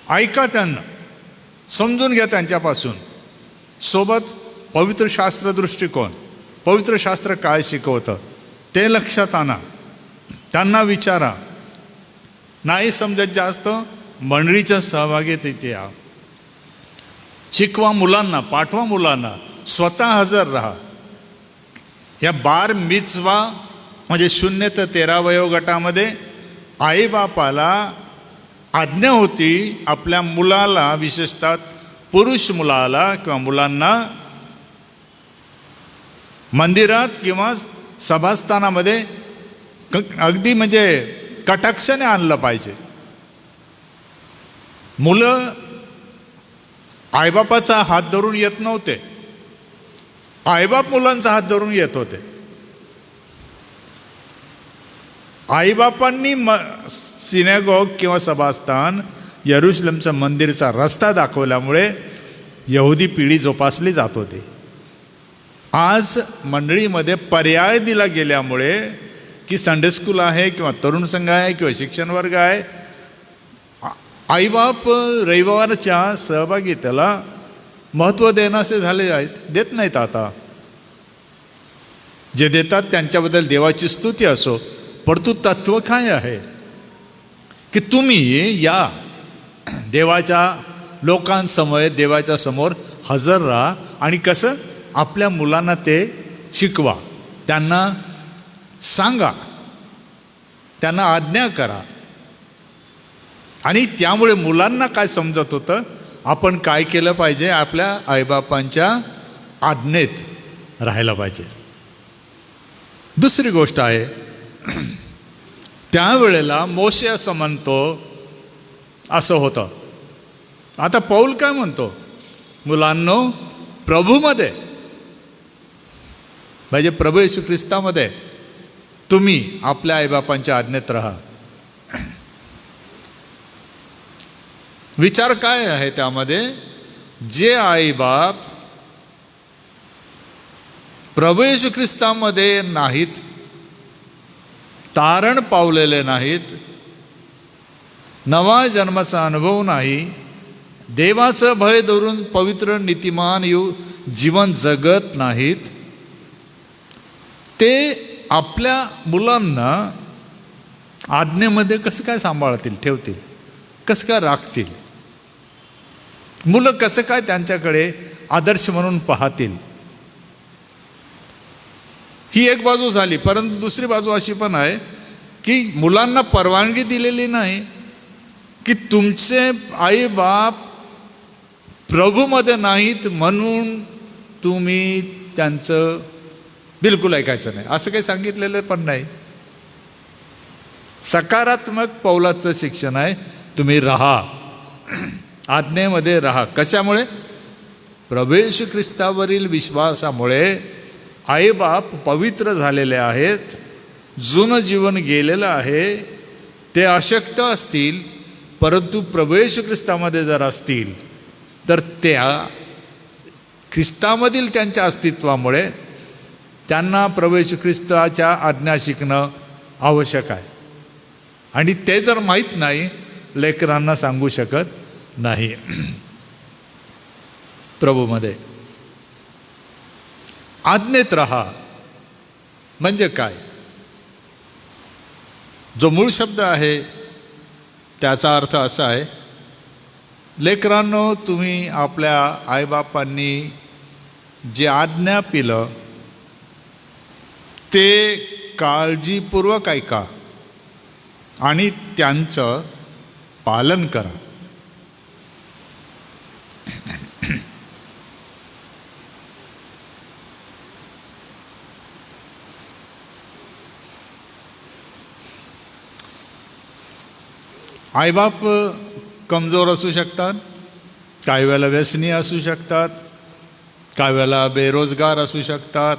ऐका त्यांना, समजून घ्या त्यांच्यापासून. सोबत पवित्र शास्त्र दृष्टिकोन, पवित्र शास्त्र काय शिकवतं ते लक्षात आणा, त्यांना विचारा. नाही समजत जास्त, मंडळीच्या सहभागीत या. शिकवा मुलांना, पाठवा मुलांना, स्वतः हजर राहा. या बार मिtzवा म्हणजे 0 ते 13 वयोगटामध्ये आईबापाला आज्ञा होती आपल्या मुलाला, विशेषतः पुरुष मुलाला किंवा मुलांना मंदिरात किंवा सभास्थानामध्ये अगदी म्हणजे कटाक्षाने आणलं पाहिजे. मुलं आईबापाचा हात धरून येत नव्हते, आईबाप मुलांचा हात धरून येत होते. आईबापांनी सिनेगॉग किंवा सभास्थान, यरुशलेमचं मंदिरचा रस्ता दाखवल्यामुळे यहुदी पिढी जोपासली जात होती. आज मंडळीमध्ये पर्याय दिला गेल्यामुळे की संडे स्कूल आहे किंवा तरुण संघ आहे किंवा शिक्षण वर्ग आहे, आईबाप रविवारच्या सहभागितेला महत्त्व देण्याचे झाले आहेत, देत नाहीत. आता जे देतात त्यांच्याबद्दल देवाची स्तुती असो, परंतु तत्व काय आहे की तुम्ही या देवाच्या लोकांसमोर, देवाच्या समोर हजर राहा आणि कसं आपल्या मुलांना ते शिकवा, त्यांना सांगा, त्यांना आज्ञा करा. आणि त्यामुळे मुलांना काय समजत होतं, आपण काय केलं पाहिजे, आपल्या आईबापांच्या आज्ञेत राहायला पाहिजे. दुसरी गोष्ट आहे, त्यावेळेला मोशे असं म्हणतो, असं होतं. आता पौल काय म्हणतो, मुलांनो प्रभूमध्ये म्हणजे प्रभू येशू ख्रिस्तामध्ये तुम्ही आपल्या आईबापांच्या आज्ञेत राहा. विचार काय आहे त्यामध्ये, जे आईबाप प्रभू येशू ख्रिस्तामध्ये नाहीत तारण पावलेले नाहीत, नवा जन्माचा अनुभव नाही, देवाचं भय धरून पवित्र नीतिमान जीवन जगत नाहीत, ते आपल्या मुलांना आज्ञेमध्ये कसं काय सांभाळतील, ठेवतील, कसं काय राखतील, मुलं कसं काय त्यांच्याकडे आदर्श म्हणून पाहतील. ही एक बाजू झाली. परंतु दुसरी बाजू अशी पण आहे की मुलांना परवानगी दिलेली नाही की तुमचे आई बाप प्रभूमध्ये नाहीत म्हणून तुम्ही त्यांचं बिलकुल ऐकायचं नाही, असं काही सांगितलेलं पण नाही. सकारात्मक पावलाचं शिक्षण आहे, तुम्ही राहा, आज्ञेमध्ये राहा. कशामुळे? प्रभू येशू ख्रिस्तावरील विश्वासामुळे आईबाप पवित्र झालेले आहेत, जुनं जीवन गेलेलं आहे, ते अशक्त असतील, परंतु प्रभू येशू ख्रिस्तामध्ये जर असतील तर त्या ख्रिस्तामधील त्यांच्या अस्तित्वामुळे त्यांना प्रभू येशू ख्रिस्ताच्या आज्ञा शिकणं आवश्यक आहे. आणि ते जर माहीत नाही, लेकरांना सांगू शकत नाही. प्रभूमध्ये आज्ञेत राहा म्हणजे काय? जो मूळ शब्द आहे त्याचा अर्थ असा आहे, लेकरांनो, तुम्ही आपल्या आईबापांनी जे आज्ञा पिलं ते काळजीपूर्वक ऐका आणि त्यांचं पालन करा. आईबाप कमजोर असू शकतात, काही वेळेला व्यसनी असू शकतात, काही वेळेला बेरोजगार असू शकतात,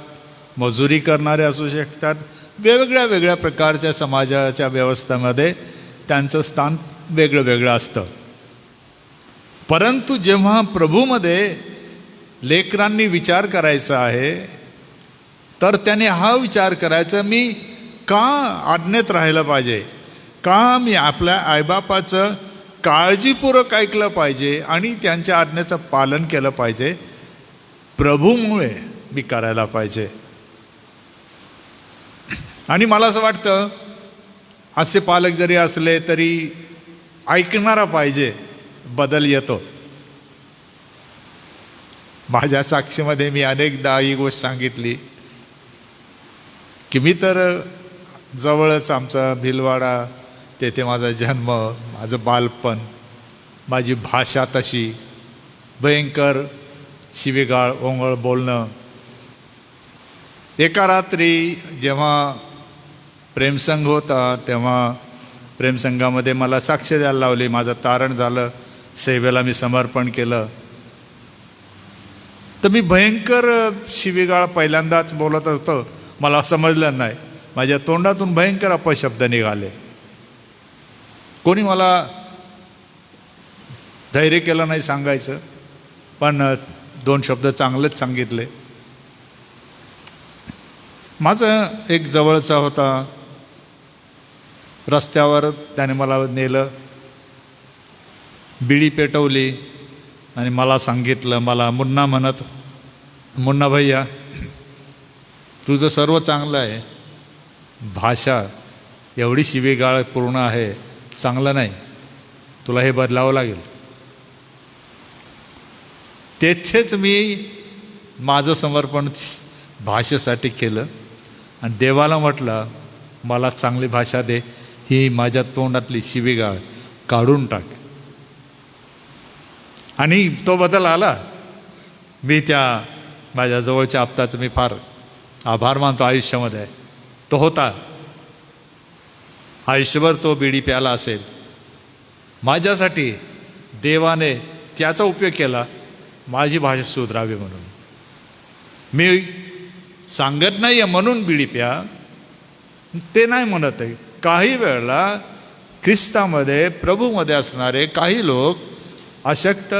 मजुरी करणारे असू शकतात. वेगवेगळ्या प्रकारच्या समाजाच्या व्यवस्थेमध्ये त्यांचं स्थान वेगळं वेगळं असतं. परंतु जेव्हा प्रभूमध्ये लेकरांनी विचार करायचा आहे तर त्याने हा विचार करायचा, मी का आज्ञेत राहायला पाहिजे, का मी आपल्या आईबापाचं काळजीपूर्वक ऐकलं पाहिजे आणि त्यांच्या आज्ञेचं पालन केलं पाहिजे, प्रभूमुळे मी करायला पाहिजे. आणि मला असं वाटतं असे पालक जरी असले तरी ऐकणारा पाहिजे, बदल येतो. माझ्या साक्षीमध्ये मी अनेकदा ही गोष्ट सांगितली की मी तर जवळच आमचा भिलवाडा, तेथे माझा जन्म, माझं बालपण, माझी भाषा तशी भयंकर शिवीगाळ ओंगळ बोलणं. एका रात्री जेव्हा प्रेमसंग होता तेव्हा प्रेमसंगामध्ये मला साक्ष द्यायला लावली, माझं तारण झालं, सेवेला मी समर्पण केलं. तर मी भयंकर शिवीगाळ पहिल्यांदाच बोलत होतो, मला समजलं नाही, माझ्या तोंडातून भयंकर अपशब्द निघाले. कोणी मला धैर्य केलं नाही सांगायचं, पण 2 शब्द चांगलेच सांगितले. माझं एक जवळचा होता, रस्त्यावर त्याने मला नेलं, बिडी पेटवली आणि मला सांगितलं, मला मुन्ना म्हणत, मुन्ना भैया तुझं सर्व चांगलं आहे, भाषा एवढी शिवीगाळ पूर्ण आहे, चांगलं नाही, तुला हे बदलावं लागेल. तेथेच मी माझं समर्पण भाषेसाठी केलं आणि देवाला म्हटलं, मला चांगली भाषा दे, ही माझ्या तोंडातली शिवीगाळ काढून टाक. आणि तो बदल आला. मी त्या माझ्या जवळच्या आप्ताचं मी फार आभार मानतो आयुष्यामध्ये. तो होता, आयुष्यभर तो बिडी प्याला असेल, माझ्यासाठी देवाने त्याचा उपयोग केला माझी भाषा सुधारावी म्हणून. मी सांगत नाही आहे म्हणून बिडी प्या, ते नाही म्हणत आहे. काही वेळेला ख्रिस्तामध्ये प्रभूमध्ये असणारे काही लोक अशक्त,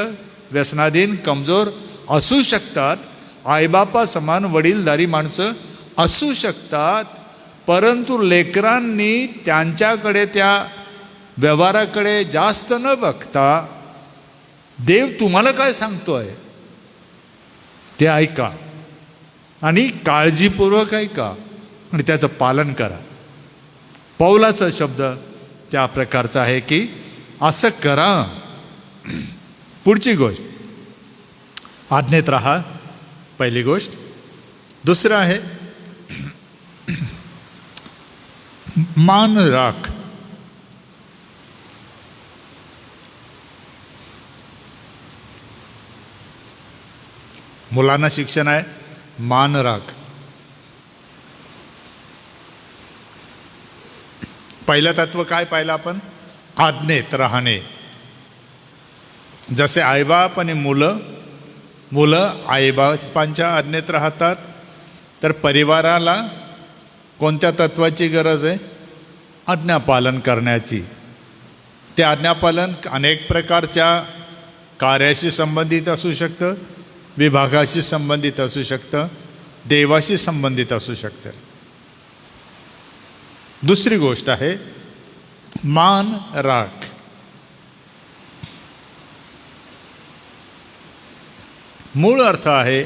व्यसनाधीन, कमजोर असू शकतात, आईबापा समान वडीलधारी माणसं असू शकतात, परंतु लेकरांनी त्यांच्याकडे त्या व्यवहाराकडे जास्त न बघता देव तुम्हाला काय सांगतोय ते ऐका आणि काळजीपूर्वक ऐका आणि त्याचं पालन करा. पौलाचा शब्द त्या प्रकारचा आहे की असं करा. पुढची गोष्ट, आज्ञेत राहा, पहिली गोष्ट. दुसरं आहे मान राख. मुलांना शिक्षण आहे, मान राख. पहिलं तत्व काय पाहिलं आपण? आज्ञेत राहणे. जसे आईबाप आणि मुलं आईबापांच्या आज्ञेत राहतात, तर परिवाराला कोणत्या तत्वाची गरज आहे? आज्ञापालन करण्याची. ते आज्ञापालन अनेक प्रकारच्या कार्याशी संबंधित असू शकतं, विभागाशी संबंधित असू शकतं, देवाशी संबंधित असू शकतं. दुसरी गोष्ट आहे मान राख. मूळ अर्थ आहे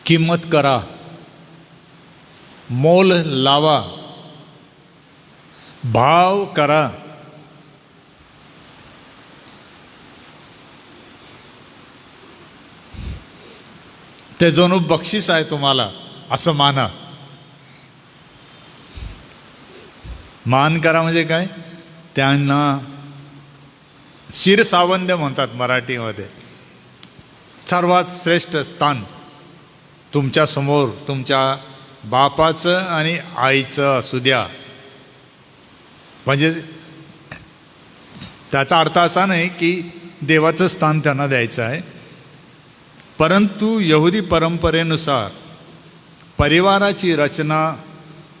किंमत करा, मोल लावा, भाव करा. ते जणू बक्षीस आहे तुम्हाला असं माना. मान करा म्हणजे काय? त्यांना शिरसावंद्य म्हणतात मराठीमध्ये. सर्वात श्रेष्ठ स्थान तुमच्या समोर तुमच्या बापाचं आणि आईचं असू द्या. म्हणजे त्याचा अर्थ असा नाही की देवाचं स्थान त्यांना द्यायचं आहे, परंतु यहुदी परंपरेनुसार परिवाराची रचना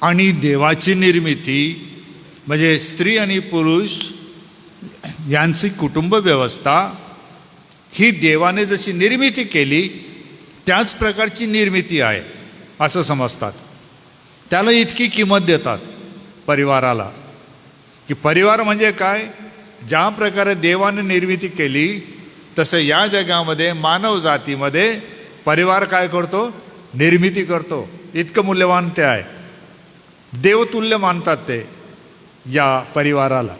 आणि देवाची निर्मिती म्हणजे स्त्री आणि पुरुष यांची कुटुंब व्यवस्था ही देवाने जशी निर्मिती केली त्याच प्रकारची निर्मिती आहे असं समजतात. त्याला इतकी किंमत देतात परिवाराला की परिवार म्हणजे काय? ज्या प्रकारे देवाने निर्मिती केली तसं या जगामध्ये मानव जातीमध्ये परिवार काय करतो? निर्मिती करतो. इतकं मूल्यवान ते आहे. देवतुल्य मानतात ते या परिवाराला,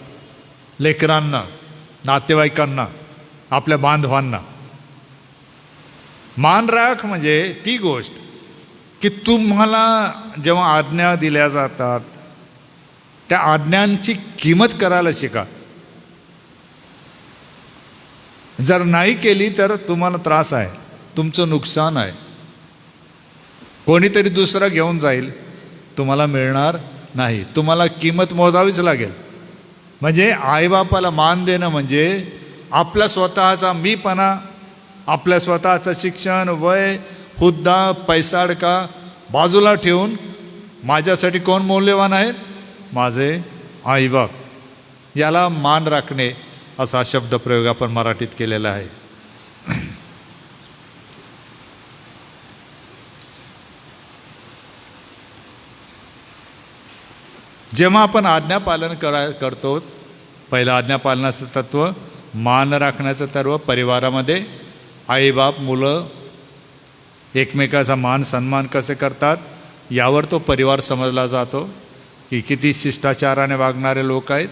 लेकरांना, नातेवाईकांना, आपल्या बांधवांना. मान राख म्हणजे ती गोष्ट की तुम्हाला जेव्हा आज्ञा दिल्या जातात त्या आज्ञांची किंमत करायला शिका. जर नाही केली तर तुम्हाला त्रास आहे, तुमचं नुकसान आहे. कोणीतरी दुसरा घेऊन जाईल, तुम्हाला मिळणार नाही. तुम्हाला किंमत मोजावीच लागेल. म्हणजे आईबापाला मान देणं म्हणजे आपला स्वतःचा मीपणा, आपल्या स्वतःचं शिक्षण, वय, हुद्दा, पैसाडका बाजूला ठेवून माझ्यासाठी कोण मौल्यवान आहेत? माझे आईबाप. याला मान राखणे असा शब्दप्रयोग आपण मराठीत केलेला आहे. जेव्हा आपण आज्ञापालन करतो, पहिलं आज्ञापालनाचं तत्व, मान राखण्याचं तत्व. परिवारामध्ये आईबाप, मुलं एकमेकाचा मान सन्मान कसे करतात यावर तो परिवार समजला जातो की किती शिष्टाचाराने वागणारे लोक आहेत,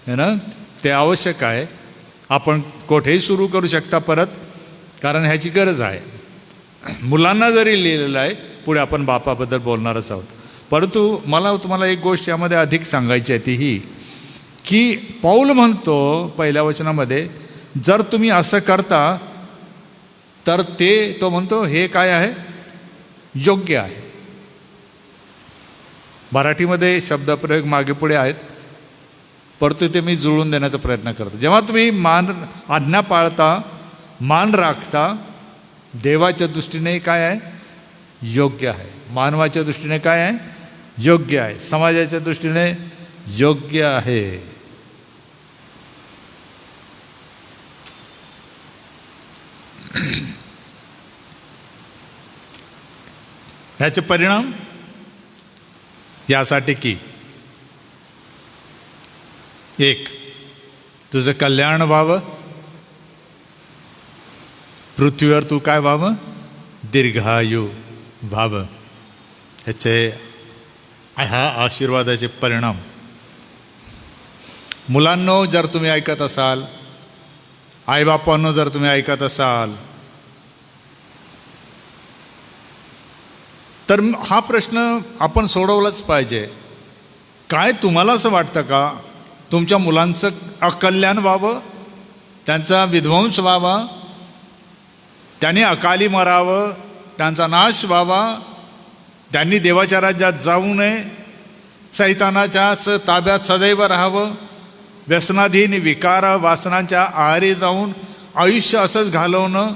है ना. ते आवश्यक आहे. आपण कुठेही सुरू करू शकता परत, कारण ह्याची गरज आहे. मुलांना जरी लिहिलेलं आहे, पुढे आपण बापाबद्दल बोलणारच आहोत. परंतु मला तुम्हाला एक गोष्ट यामध्ये अधिक सांगायची आहे, ती ही की पौल म्हणतो पहिल्या वचनामध्ये, जर तुम्ही असं करता तर तो म्हणतो हे काय आहे? योग्य आहे. मराठीमध्ये शब्दप्रयोग मागे पुढे आहेत, परंतु ते मी जुळून देण्याचा प्रयत्न करतो. जेव्हा तुम्ही आज्ञा पाळता, मान राखता, देवाच्या दृष्टीने काय आहे? योग्य आहे. मानवाच्या दृष्टीने काय आहे? योग्य आहे. समाजाच्या दृष्टीने योग्य आहे. ह्याचे परिणाम यासाठी की एक, तुझं कल्याण व्हावं, पृथ्वीवर तू काय व्हावं, दीर्घायू व्हावं. ह्या आशीर्वादाचे परिणाम. मुलांनो, जर तुम्ही ऐकत असाल, आईबापांनो जर तुम्ही ऐकत असाल, तर हा प्रश्न आपण सोडवलाच पाहिजे. काय तुम्हाला असं वाटतं का तुमच्या मुलांचं अकल्याण व्हावं, त्यांचा विध्वंस व्हावा, त्यांनी अकाली मरावं, त्यांचा नाश व्हावा, त्यांनी देवाच्या राज्यात जाऊ नये, सैतानाच्या ताब्यात सदैव राहावं, व्यसनाधीन विकार वासनांच्या आहारी जाऊन आयुष्य असंच घालवणं,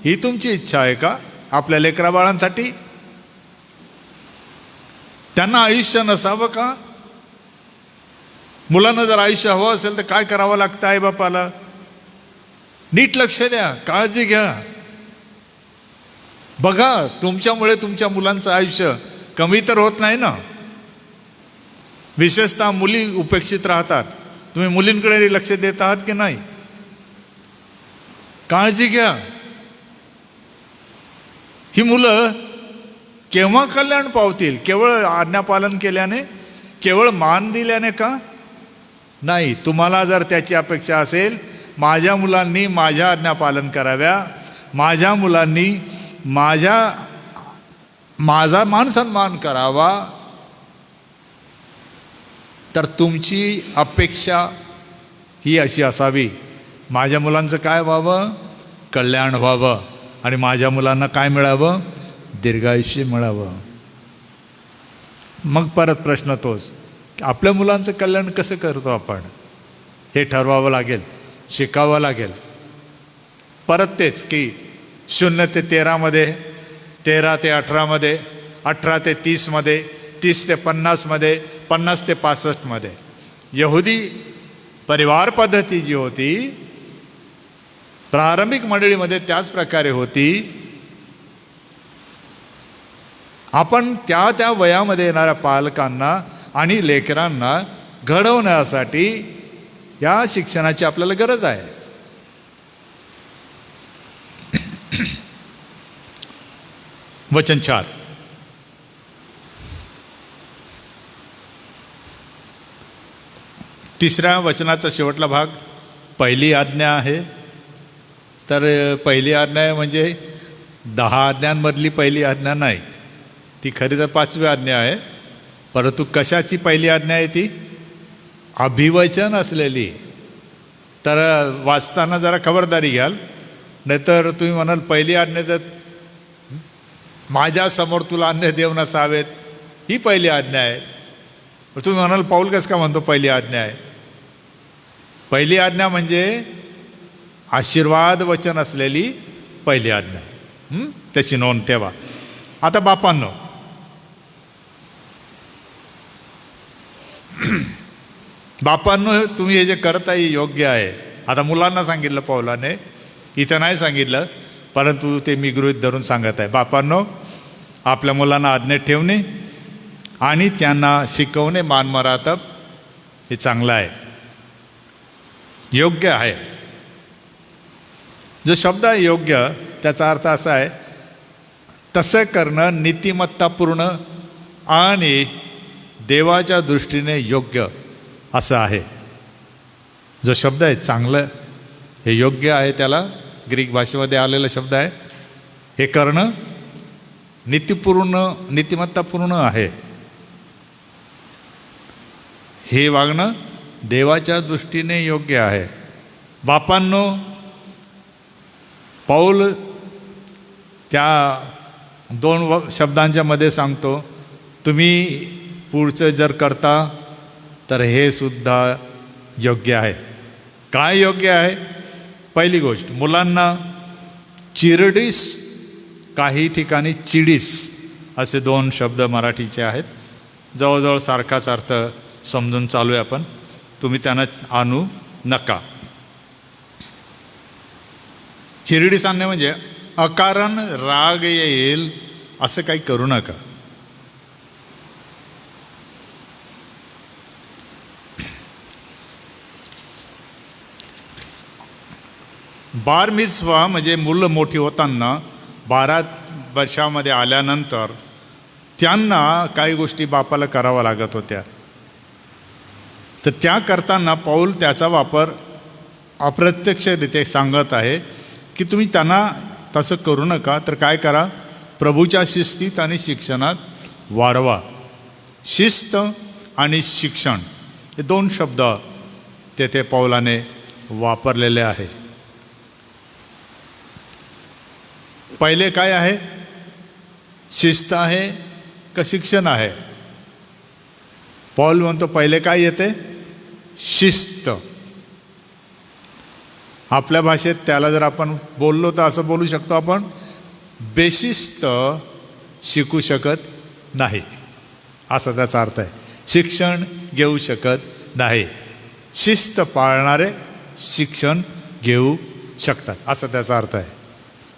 ही तुमची इच्छा आहे का आपल्या लेकराबाळांसाठी? त्यांना आयुष्य नसावं का? मुलांना जर आयुष्य हवं असेल तर काय करावं लागतं आई बापाला? नीट लक्ष द्या, काळजी घ्या. बघा, तुमच्यामुळे तुमच्या मुलांचं आयुष्य कमी तर होत नाही ना. विशेषतः मुली उपेक्षित राहतात. तुम्ही मुलींकडे लक्ष देत आहात की नाही? काळजी घ्या. ही मुलं केव्हा कल्याण पावतील? केवळ आज्ञापालन केल्याने, केवळ मान दिल्याने का? नाही. तुम्हाला जर त्याची अपेक्षा असेल, माझ्या मुलांनी माझ्या आज्ञापालन कराव्या, माझ्या मुलांनी माझा मान सन्मान करावा, तर तुमची अपेक्षा ही अशी असावी, माझ्या मुलांचं काय व्हावं, कल्याण व्हावं, आणि माझ्या मुलांना काय मिळावं, दीर्घायुष्य मिळावं. मग परत प्रश्न तोच, आपल्या मुलांचं कल्याण कसं करतो आपण? हे ठरवावं लागेल, शिकावं लागेल. परत तेच की 0 ते 13मध्ये, 13 ते 18मध्ये, 18 ते 30मध्ये, 30 ते 50मध्ये, 50 ते 65मध्ये. यहुदी परिवार पद्धती जी होती प्रारंभिक मंडळीमध्ये त्याच प्रकारे होती. आपण त्या वयामध्ये येणाऱ्या पालकांना आणि लेकरांना घडवण्यासाठी या शिक्षणाची आपल्याला गरज आहे. वचन 4, तिसऱ्या वचनाचा शेवटला भाग पहिली आज्ञा आहे. तर पहिली आज्ञा आहे म्हणजे 10 आज्ञांमधली पहिली आज्ञा नाही, ती खरी तर 5वी आज्ञा आहे. परंतु कशाची पहिली आज्ञा आहे ती? अभिवचन असलेली. तर वाचताना जरा खबरदारी घ्याल, नाहीतर तुम्ही म्हणाल पहिली आज्ञा तर माझ्यासमोर तुला अन्य देव नसावेत, ही पहिली आज्ञा आहे. तुम्ही म्हणाल पाऊल कसं का म्हणतो पहिली आज्ञा आहे? पहिली आज्ञा म्हणजे आशीर्वाद वचन असलेली पहिली आज्ञा. त्याची नोंद ठेवा. आता बापांनो, बापांनो तुम्ही हे जे करताय योग्य आहे. आता मुलांना सांगितलं पौलाने, इथं नाही सांगितलं, परंतु ते मी गृहीत धरून सांगत आहे. बापांनो, आपल्या मुलांना आज्ञेत ठेवणे आणि त्यांना शिकवणे मानमरातब हे चांगलं आहे, योग्य आहे. जो शब्द आहे योग्य, त्याचा अर्थ असा आहे तसं करणं नीतिमत्तापूर्ण आणि देवाच्या दृष्टीने योग्य असं आहे. जो शब्द आहे चांगलं, हे योग्य आहे, त्याला ग्रीक भाषेमध्ये आलेला शब्द आहे. हे करणं नीतिमत्तापूर्ण आहे. हे वागणं देवाच्या दृष्टीने योग्य आहे. बापांनो, पौल त्या 2 शब्दांच्या मध्ये सांगतो, तुम्ही पुढचं जर करता तर हे सुद्धा योग्य आहे. काय योग्य आहे? पहिली गोष्ट, मुलांना चिरडीस, काही ठिकाणी चिडीस असे 2 शब्द मराठीचे आहेत. जवळजवळ सारखाच अर्थ समजून चालू आहे आपण, तुम्ही त्यांना आणू नका. चिरडीस आणणे म्हणजे अकारण राग येईल असं काही करू नका. बार मिtzवा म्हणजे मुलं मोठी होताना 12 वर्षामध्ये आल्यानंतर त्यांना काही गोष्टी बापाला कराव्या लागत होत्या. तर त्या करताना पौल त्याचा वापर अप्रत्यक्षरित्या सांगत आहे की तुम्ही त्यांना तसं करू नका, तर काय करा, प्रभूच्या शिस्तीत आणि शिक्षणात वाढवा. शिस्त आणि शिक्षण हे 2 शब्द तेथे पौलाने वापरलेले आहे. पहिले काय आहे, शिस्त आहे का शिक्षण आहे? पौल म्हणतो पहिले काय येते, शिस्त. आपल्या भाषेत त्याला जर आपण बोललो तर असं बोलू शकतो आपण, बेशिस्त शिकू शकत नाही, असा त्याचा अर्थ आहे. शिक्षण घेऊ शकत नाही, शिस्त पाळणारे शिक्षण घेऊ शकतात, असा त्याचा अर्थ आहे.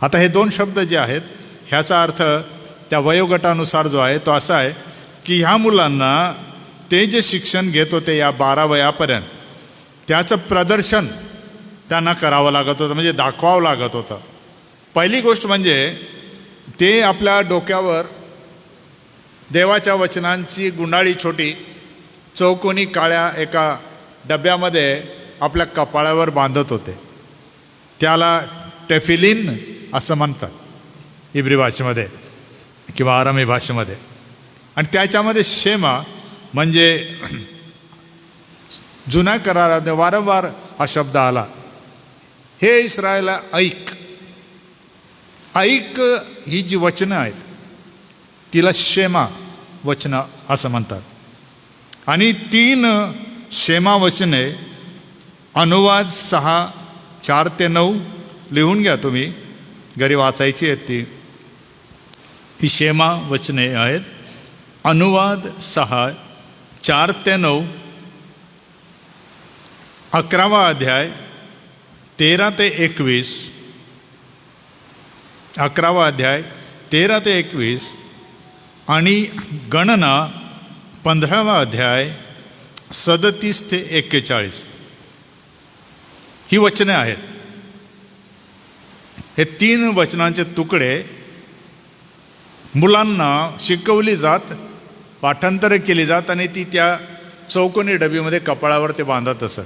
आता हे 2 शब्द जे आहेत ह्याचा अर्थ त्या वयोगटानुसार जो आहे तो असा आहे की ह्या मुलांना ते जे शिक्षण घेत होते या 12 वयापर्यंत त्याचं प्रदर्शन त्यांना करावं लागत होतं, म्हणजे दाखवावं लागत होतं. पहिली गोष्ट म्हणजे ते आपल्या डोक्यावर देवाच्या वचनांची गुंडाळी छोटी चौकोनी काळ्या एका डब्यामध्ये आपल्या कपाळावर बांधत होते. त्याला टेफिलिन असं म्हणतात इब्री भाषेमध्ये किंवा आरामी भाषेमध्ये. आणि त्याच्यामध्ये शेमा म्हणजे जुन्या करारात वारंवार हा शब्द आला, हे इस्रायला ऐक. ऐक ही जी वचनं आहेत तिला शेमा वचनं असं म्हणतात. आणि 3 शेमा वचने, अनुवाद 6:4-9 लिहून घ्या तुम्ही, घरी वाचायची आहेत ती. ही शेमा वचने आहेत. अनुवाद 6:4-9, 11वा अध्याय 13-21, 11वा अध्याय 13-21 आणि गणना 15वा अध्याय 37-41 ही वचने आहेत. हे 3 वचनांचे तुकडे मुलांना शिकवली जात, पाठांतर केली जात आणि ती त्या चौकोनी डबीमध्ये कपाळावर ते बांधत असत.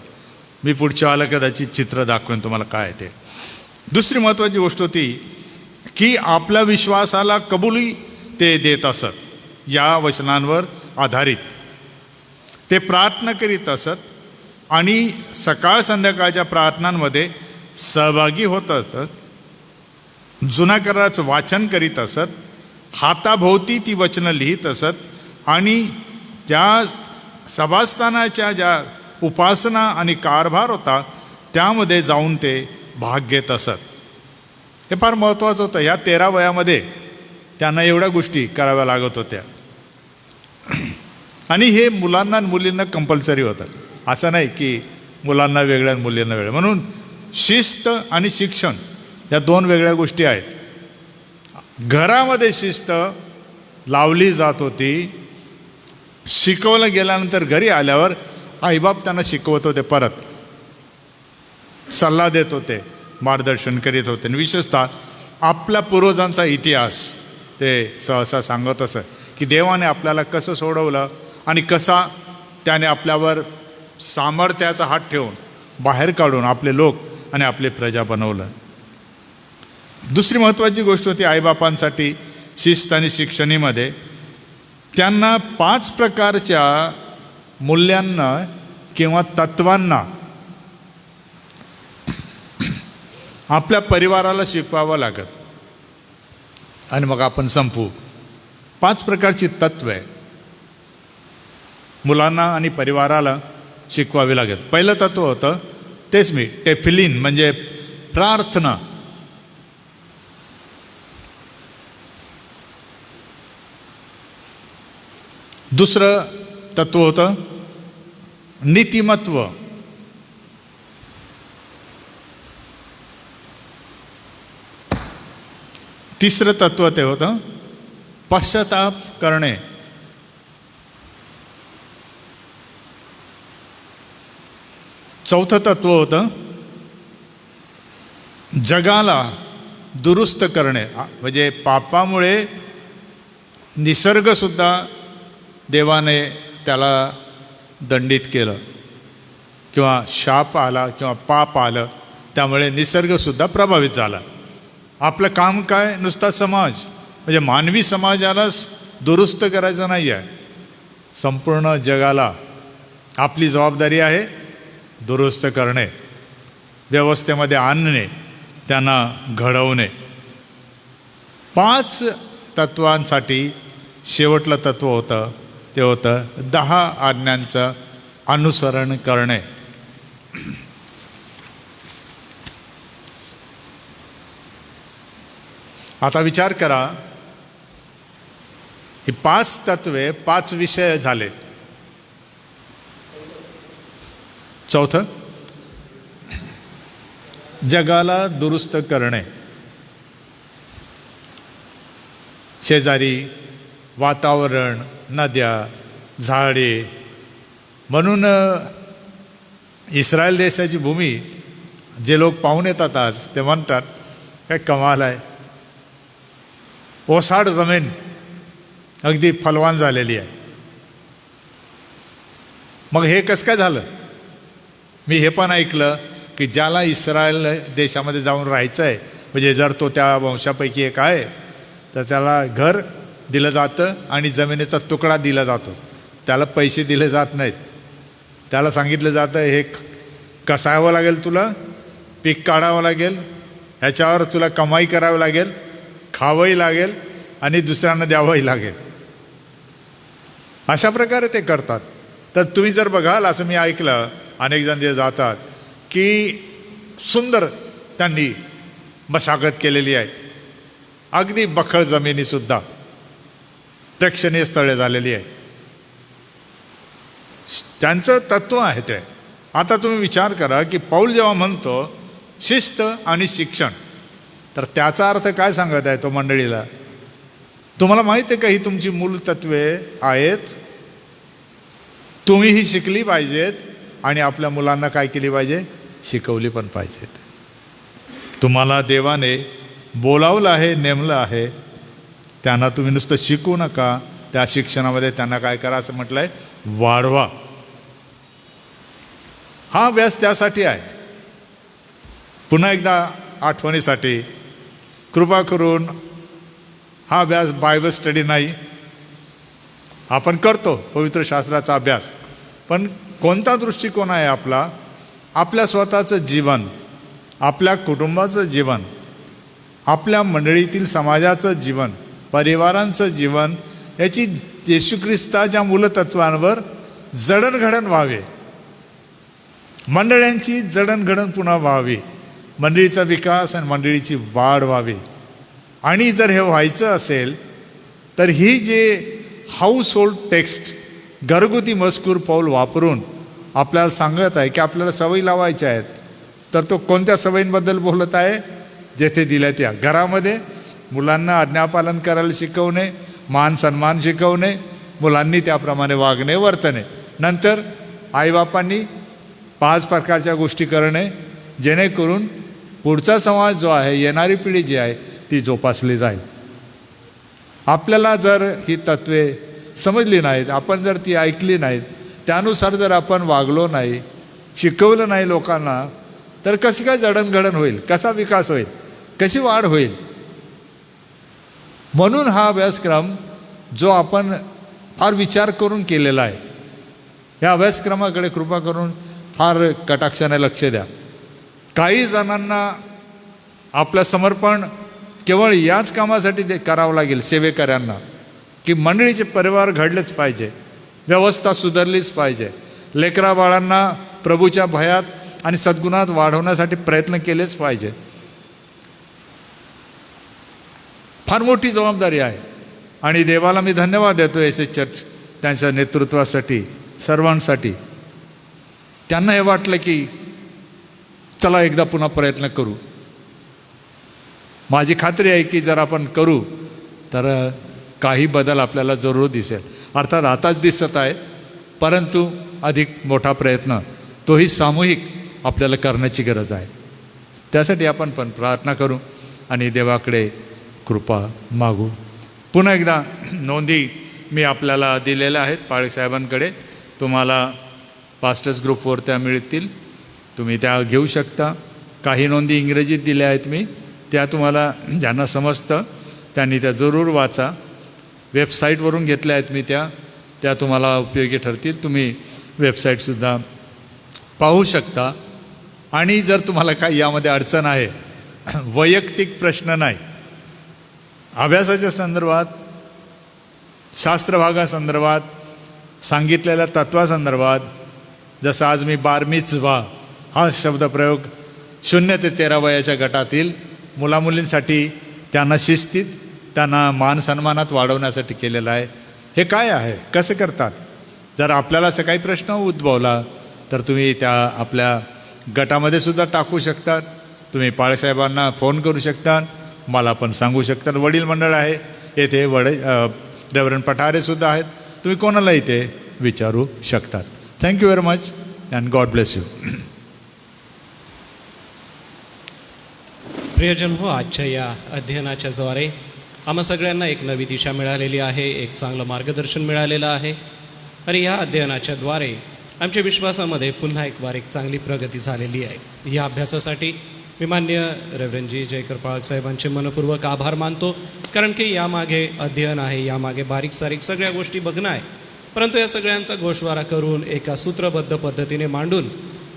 मी पुढच्या वेळेला कदाचित चित्र दाखवेन तुम्हाला काय ते. दुसरी महत्त्वाची गोष्ट होती की आपल्या विश्वासाला कबुली ते देत असत. या वचनांवर आधारित ते प्रार्थना करीत असत आणि सकाळ संध्याकाळच्या प्रार्थनांमध्ये सहभागी होत असत. जुन्या कराराचं वाचन करीत असत, हाताभोवती ती वचनं लिहित असत आणि त्या सभास्थानाच्या ज्या उपासना आणि कारभार होता त्यामध्ये जाऊन ते भाग घेत असत. हे फार महत्त्वाचं होतं. या 13 वयामध्ये त्यांना एवढ्या गोष्टी कराव्या लागत होत्या आणि हे मुलांना आणि मुलींना कंपल्सरी होतं. असं नाही की मुलांना वेगळं आणि मुलींना वेगळं. म्हणून शिस्त आणि शिक्षण या 2 वेगळ्या गोष्टी आहेत. घरामध्ये शिस्त लावली जात होती, शिकवलं गेल्यानंतर घरी आल्यावर आईबाप त्यांना शिकवत होते, परत सल्ला देत होते, मार्गदर्शन करीत होते. आणि विशेषतः आपल्या पूर्वजांचा इतिहास ते सहसा सांगत असत की देवाने आपल्याला कसं सोडवलं आणि कसा त्याने आपल्यावर सामर्थ्याचा हात ठेवून बाहेर काढून आपले लोक आणि आपली प्रजा बनवलं. दुसरी महत्त्वाची गोष्ट होती आईबापांसाठी शिस्त आणि शिक्षणीमध्ये त्यांना 5 प्रकारच्या मूल्यांना किंवा तत्वांना आपल्या परिवाराला शिकवावं लागत. आणि मग आपण संपू. 5 प्रकारची तत्व आहे मुलांना आणि परिवाराला शिकवावी लागत. पहिलं तत्व होतं तेच मी टेफिलिन म्हणजे प्रार्थना. दुसरं तत्व होतं नीतिमत्व. तिसरं तत्व ते होतं पश्चाताप करणे. चौथं तत्व होतं जगाला दुरुस्त करणे. म्हणजे पापामुळे निसर्गसुद्धा देवाने त्याला दंडित केलं किंवा शाप आला किंवा पाप आलं, त्यामुळे निसर्गसुद्धा प्रभावित झाला. आपलं काम काय? नुसता समाज म्हणजे मानवी समाजालाच दुरुस्त करायचं नाही आहे, संपूर्ण जगाला आपली जबाबदारी आहे दुरुस्त करणे, व्यवस्थेमध्ये आणणे, त्यांना घडवणे. 5 तत्वांसाठी शेवटलं तत्व होतं ते होतं 10 आज्ञांचं अनुसरण करणे. आता विचार करा, ही 5 तत्वे 5 विषय झाले. चौथं जगाला दुरुस्त करणे. शेजारी, वातावरण, नद्या, झाडे. म्हणून इस्रायल देशाची भूमी जे लोक पाहून येतात आज ते म्हणतात काय कमाल आहे, ओसाड जमीन अगदी फलवान झालेली आहे. मग हे कसं काय झालं? मी हे पण ऐकलं की ज्याला इस्रायल देशामध्ये जाऊन राहायचं आहे, म्हणजे जर तो त्या वंशापैकी एक आहे, तर त्याला घर दिलं जातं आणि जमिनीचा तुकडा दिला जातो. त्याला पैसे दिले जात नाहीत. त्याला सांगितलं जातं हे कसावं लागेल, तुला पीक काढावं लागेल, ह्याच्यावर तुला कमाई करावी लागेल, खावंही लागेल आणि दुसऱ्यांना द्यावंही लागेल. अशा प्रकारे ते करतात. तर तुम्ही जर बघाल, असं मी ऐकलं अनेक जण जे जातात की सुंदर त्यांनी मशागत केलेली आहे, अगदी बखळ जमिनीसुद्धा प्रेक्षणीय स्थळे झालेली आहेत. त्यांचं तत्व आहे ते. आता तुम्ही विचार करा की पौल जेव्हा म्हणतो शिस्त आणि शिक्षण, तर त्याचा अर्थ काय सांगत आहे तो मंडळीला? तुम्हाला माहिती आहे का ही तुमची मूल तत्वे आहेत, तुम्ही ही शिकली पाहिजेत आणि आपल्या मुलांना काय केली पाहिजे? शिकवली पण पाहिजेत. तुम्हाला देवाने बोलावलं आहे, नेमलं आहे, त्यांना तुम्ही नुसतं शिकू नका, त्या शिक्षणामध्ये त्यांना काय करा असं म्हटलं आहे, वाढवा. हा अभ्यास त्यासाठी आहे. पुन्हा एकदा आठवणीसाठी कृपा करून हा अभ्यास बायबल स्टडी नाही, आपण करतो पवित्र शास्त्राचा अभ्यास, पण कोणता दृष्टिकोन आहे आपला? आपल्या स्वतःचं जीवन, आपल्या कुटुंबाचं जीवन, आपल्या मंडळीतील समाजाचं जीवन, परिवारांचं जीवन, याची येशू ख्रिस्ताच्या मूलतत्वांवर जडणघडण व्हावे, मंडळींची जडणघडण पुन्हा व्हावी, मंडळीचा विकास आणि मंडळीची वाढ व्हावी. आणि जर हे व्हायचं असेल तर ही जे हाऊस होल्ड टेक्स्ट, घरगुती मजकूर पौल वापरून आपल्याला सांगत आहे की आपल्याला सवयी लावायच्या आहेत. तर तो कोणत्या सवयींबद्दल बोलत आहे? जेथे दिल्या त्या. घरामध्ये मुलांना आज्ञापालन करायला शिकवणे, मान सन्मान शिकवणे, मुलांनी त्याप्रमाणे वागणे, वर्तणे. नंतर आईबापांनी 5 प्रकारच्या गोष्टी करणे, जेणेकरून पुढचा समाज जो आहे, येणारी पिढी जी आहे ती जोपासली जाईल. आपल्याला जर ही तत्वे समजली नाहीत, आपण जर ती ऐकली नाहीत, त्यानुसार जर आपण वागलो नाही, शिकवलं नाही लोकांना, तर कशी काय जडणघडण होईल? कसा विकास होईल? कशी वाढ होईल? म्हणून हा अभ्यासक्रम जो आपण फार विचार करून केलेला आहे, या अभ्यासक्रमाकडे कृपा करून फार कटाक्षाने लक्ष द्या. काही जणांना आपलं समर्पण केवळ याच कामासाठी ते करावं लागेल, सेवेकऱ्यांना, की मंडळीचे परिवार घडलेच पाहिजे, व्यवस्था सुधारलीच पाहिजे, लेकरा बाळांना प्रभूच्या भयात आणि सद्गुणात वाढवण्यासाठी प्रयत्न केलेच पाहिजे. फार मोठी जबाबदारी आहे आणि देवाला मी धन्यवाद देतो एस चर्च त्यांच्या नेतृत्वासाठी, सर्वांसाठी. त्यांना हे वाटलं की चला एकदा पुन्हा प्रयत्न करू. माझी खात्री आहे की जर आपण करू तर काही बदल आपल्याला जरूर दिसेल. अर्थात आताच दिसत आहे, परंतु अधिक मोठा प्रयत्न तोही सामूहिक आपल्याला करण्याची गरज आहे. त्यासाठी आपण पण प्रार्थना करू आणि देवाकडे कृपा मागू. पुन्हा एकदा नोंदी मी आपल्याला दिलेल्या आहेत पाळीसाहेबांकडे. तुम्हाला पास्टर्स ग्रुपवर त्या मिळतील, तुम्ही त्या घेऊ शकता. काही नोंदी इंग्रजीत दिल्या आहेत मी, त्या तुम्हाला ज्यांना समजतं त्यांनी त्या जरूर वाचा. वेबसाईटवरून घेतल्या आहेत मी त्या तुम्हाला उपयोगी ठरतील. तुम्ही वेबसाईटसुद्धा पाहू शकता. आणि जर तुम्हाला काही यामध्ये अडचण आहे, वैयक्तिक प्रश्न नाही, अभ्यासाच्या संदर्भात, शास्त्रभागासंदर्भात, सांगितलेल्या तत्वासंदर्भात, जसं आज मी बारमित्झवा हा शब्दप्रयोग 0 ते 13 वयाच्या गटातील मुलामुलींसाठी त्यांना शिस्तीत, त्यांना मान सन्मानात वाढवण्यासाठी केलेला आहे. हे काय आहे, कसं करतात? जर आपल्याला असं काही प्रश्न उद्भवला तर तुम्ही त्या आपल्या गटामध्ये सुद्धा टाकू शकतात. तुम्ही पाळेसाहेबांना फोन करू शकता, मला पण सांगू शकता. वडील मंडळ आहे येथे, रेव्हरंड पठारेसुद्धा आहेत, तुम्ही कोणाला इथे विचारू शकतात. Thank you very much and God bless you. प्रियजन हो, आजच्या या अध्ययनाच्याद्वारे आम्हा सगळ्यांना एक नवी दिशा मिळालेली आहे, एक चांगलं मार्गदर्शन मिळालेलं आहे. आणि या अध्ययनाच्याद्वारे आमच्या विश्वासामध्ये पुन्हा एक चांगली प्रगती झालेली आहे. या अभ्यासासाठी मी मान्य रेव्हरंडजी जयकर पाळक साहेबांचे मनपूर्वक आभार मानतो, कारण की यामागे अध्ययन आहे, यामागे बारीक सारीक सगळ्या गोष्टी बघणं आहे. परंतु या सगळ्यांचा गोषवारा करून एका सूत्रबद्ध पद्धतीने मांडून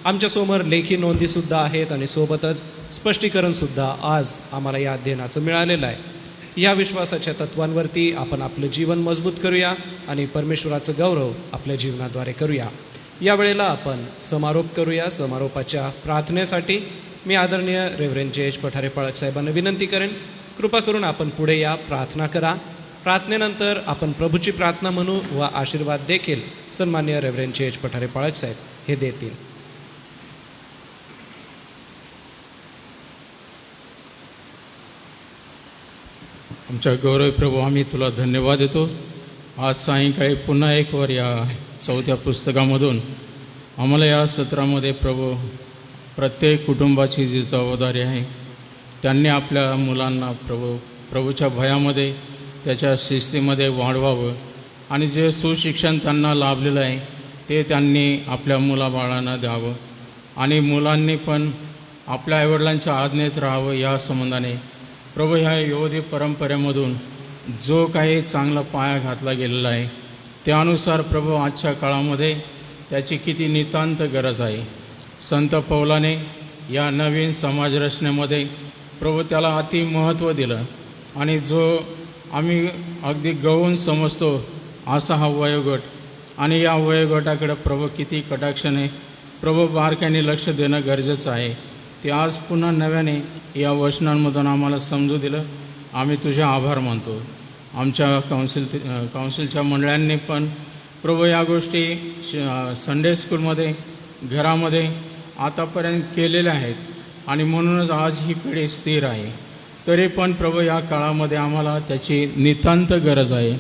आमच्यासमोर लेखी नोंदीसुद्धा आहेत आणि सोबतच स्पष्टीकरणसुद्धा आज आम्हाला या अध्ययनाचं मिळालेलं आहे. या विश्वासाच्या तत्वांवरती आपण आपलं जीवन मजबूत करूया आणि परमेश्वराचं गौरव आपल्या जीवनाद्वारे करूया. यावेळेला आपण समारोप करूया. समारोपाच्या प्रार्थनेसाठी मी आदरणीय रेव्हरंड जे.एच. पठारे पाळक साहेबांना विनंती करेन, कृपा करून आपण पुढे या, प्रार्थना करा. प्रार्थनेनंतर आपण प्रभूची प्रार्थना म्हणू व आशीर्वाद देखील सन्मान्य रेव्हरंड जे.एच. पठारे पाळक साहेब हे देतील. आमच्या गौरव प्रभू, आम्ही तुला धन्यवाद देतो. आज सायंकाळी पुन्हा एक वर या 4थ्या पुस्तकामधून आम्हाला या सत्रामध्ये प्रभू प्रत्येक कुटुंबाची जी जबाबदारी आहे, त्यांनी आपल्या मुलांना प्रभूच्या भयामध्ये, त्याच्या शिस्तीमध्ये वाढवावं आणि जे सुशिक्षण त्यांना लाभलेलं आहे ते त्यांनी आपल्या मुलाबाळांना द्यावं आणि मुलांनी पण आपल्या आईवडिलांच्या आज्ञेत राहावं. या संबंधाने प्रभू ह्या यहुदी परंपरेमधून जो काही चांगला पाया घातला गेलेला आहे त्यानुसार प्रभू आजच्या काळामध्ये त्याची किती नितांत गरज आहे. संत पौलाने या नवीन समाजरचनेमध्ये प्रभू त्याला अति महत्त्व दिलं आणि जो आम्ही अगदी गौण समजतो असा हा वयोगट आणि या वयोगटाकडे प्रभू किती कटाक्षाने प्रभू बारकाईने लक्ष देणं गरजेचं आहे. ते आज पुन्हा नव्याने या वचनांमधून आम्हाला समजू दिलं. आम्ही तुझे आभार मानतो. आमच्या काउन्सिलच्या मंडळांनी पण प्रभू या गोष्टी संडे स्कूलमध्ये, घरामध्ये आतापर्यंत केलेल्या आहेत आणि म्हणूनच आज ही पिढी स्थिर आहे. तरी पण प्रभू या काळामध्ये आम्हाला त्याची नितांत गरज आहे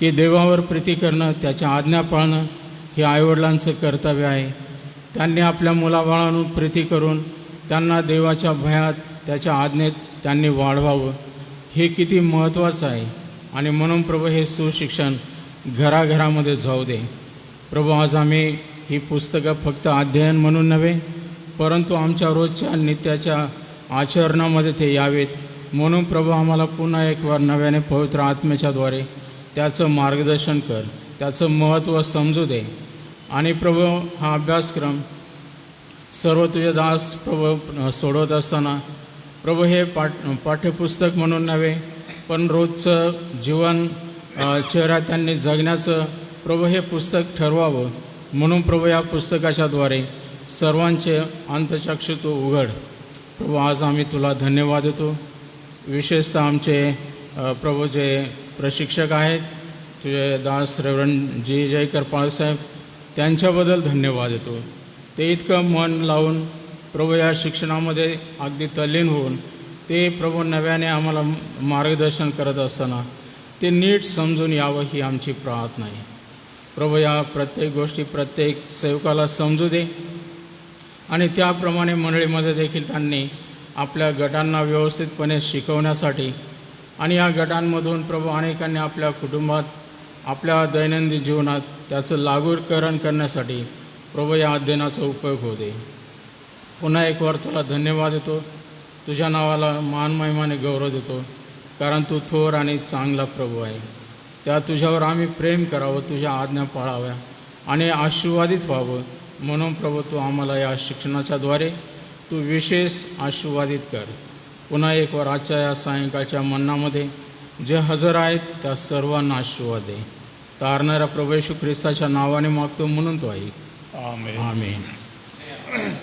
की देवावर प्रीती करणं, त्याच्या आज्ञा पाळणं हे आईवडिलांचं कर्तव्य आहे. त्यांनी आपल्या मुलाबाळांना प्रीती करून त्यांना देवाच्या भयात, त्याच्या आज्ञेत त्यांनी वाढवावं, हे किती महत्त्वाचं आहे. आणि म्हणून प्रभू हे सुशिक्षण घराघरामध्ये जाऊ दे. प्रभू आज आम्ही ही पुस्तकं फक्त अध्ययन म्हणून नव्हे, परंतु आमच्या रोजच्या नित्याच्या आचरणामध्ये ते यावेत. म्हणून प्रभू आम्हाला पुन्हा एक वार नव्याने पवित्र आत्म्याच्याद्वारे त्याचं मार्गदर्शन कर, त्याचं महत्त्व समजू दे. आणि प्रभू हा अभ्यासक्रम सर्व तुझे दास प्रभू सोडवत असताना प्रभू हे पाठ्यपुस्तक म्हणून नव्हे, पण रोजचं जीवन चेहरा त्यांनी जगण्याचं प्रभू हे पुस्तक ठरवावं. म्हणून प्रभू या पुस्तकाच्याद्वारे सर्वांचे अंतचक्षु तू उघड. प्रभू आज आम्ही तुला धन्यवाद देतो. विशेषतः आमचे प्रभू जे प्रशिक्षक आहेत, तुझे दास रेव्हरंड जी जयकर पाळसाहेब, त्यांच्याबद्दल धन्यवाद देतो. ते इतकं मन लावून प्रभू या शिक्षणामध्ये अगदी तल्लीन होऊन ते प्रभू नव्याने आम्हाला मार्गदर्शन करत असताना ते नीट समजून यावं ही आमची प्रार्थना आहे. प्रभू, या प्रत्येक गोष्टी प्रत्येक सेवकाला समजू दे आणि त्याप्रमाणे मंडळीमध्ये देखील त्यांनी आपल्या गटांना व्यवस्थितपणे शिकवण्यासाठी आणि या गटांमधून प्रभू अनेकांनी आपल्या कुटुंबात आपल्या दैनंदिन जीवनात त्याचं लागूकरण करण्यासाठी प्रभू या अध्ययनाचा उपयोग होऊ दे. पुन्हा एक वार तुला धन्यवाद देतो, तुझ्या नावाला मानमहिमाने गौरव देतो, कारण तू थोर आणि चांगला प्रभू आहे. त्या तुझ्यावर आम्ही प्रेम करावं, तुझ्या आज्ञा पाळाव्या आणि आशीर्वादित व्हावं. म्हणून प्रभू तू आम्हाला या शिक्षणाच्याद्वारे तू विशेष आशीर्वादित कर. पुन्हा एक वार आजच्या या सायंकाळच्या मन्नामध्ये जे हजर आहेत त्या सर्वांना आशीर्वाद दे. तारणाऱ्या प्रभू येशू ख्रिस्ताच्या नावाने मागतो म्हणून तो आहे. आमेन. आमेन.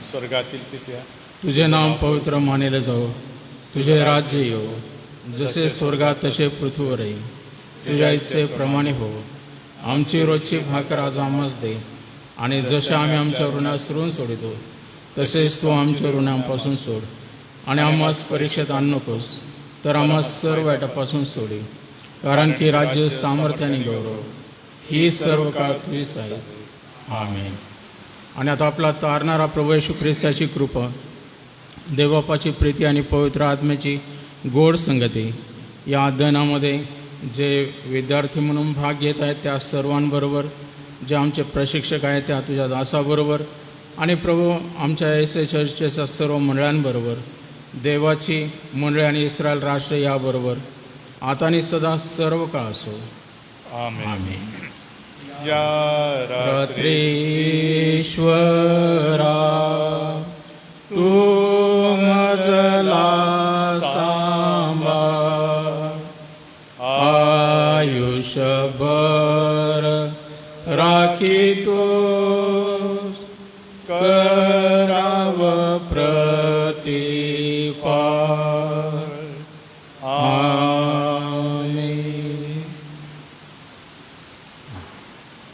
स्वर्गातील पित्या, तुझे नाम पवित्र मानले जाओ, तुझे राज्य येऊ, जसे स्वर्गात तसे पृथ्वीवरही. तुझ्या इच्छेप्रमाणे हो. आमची रोजची भाकर आज आम्हास दे, आणि जसे आम्ही आमच्या ऋणास ऋण सोडितो तसेच तू आमच्या ऋणांपासून सोड. आणि आम्हास परीक्षेत आणू नकोस, तर आम्हास सर्व वाईटापासून सोडी. कारण की राज्य, सामर्थ्य आणि गौरव ही सर्व काळ तुझीच आहे. आमेन. आणि आता आपला तारणारा प्रभू येशू ख्रिस्ताची कृपा, देवबापाची प्रीती आणि पवित्र आत्म्याची गोड संगती या अध्ययनामध्ये जे विद्यार्थी म्हणून भाग घेत आहेत त्या सर्वांबरोबर, जे आमचे प्रशिक्षक आहेत त्या तुझ्या दासाबरोबर, आणि प्रभू आमच्या एस.ए. चर्चच्या सर्व मंडळांबरोबर, देवाची मंडळी आणि इस्रायल राष्ट्र याबरोबर आता आणि सदा सर्व काळ असो. आमेन. आमेन. या रात्री ईश्वरा तू मजला सांभाळ, आयुष्यभर राखी तो कराव प्रतिपाल.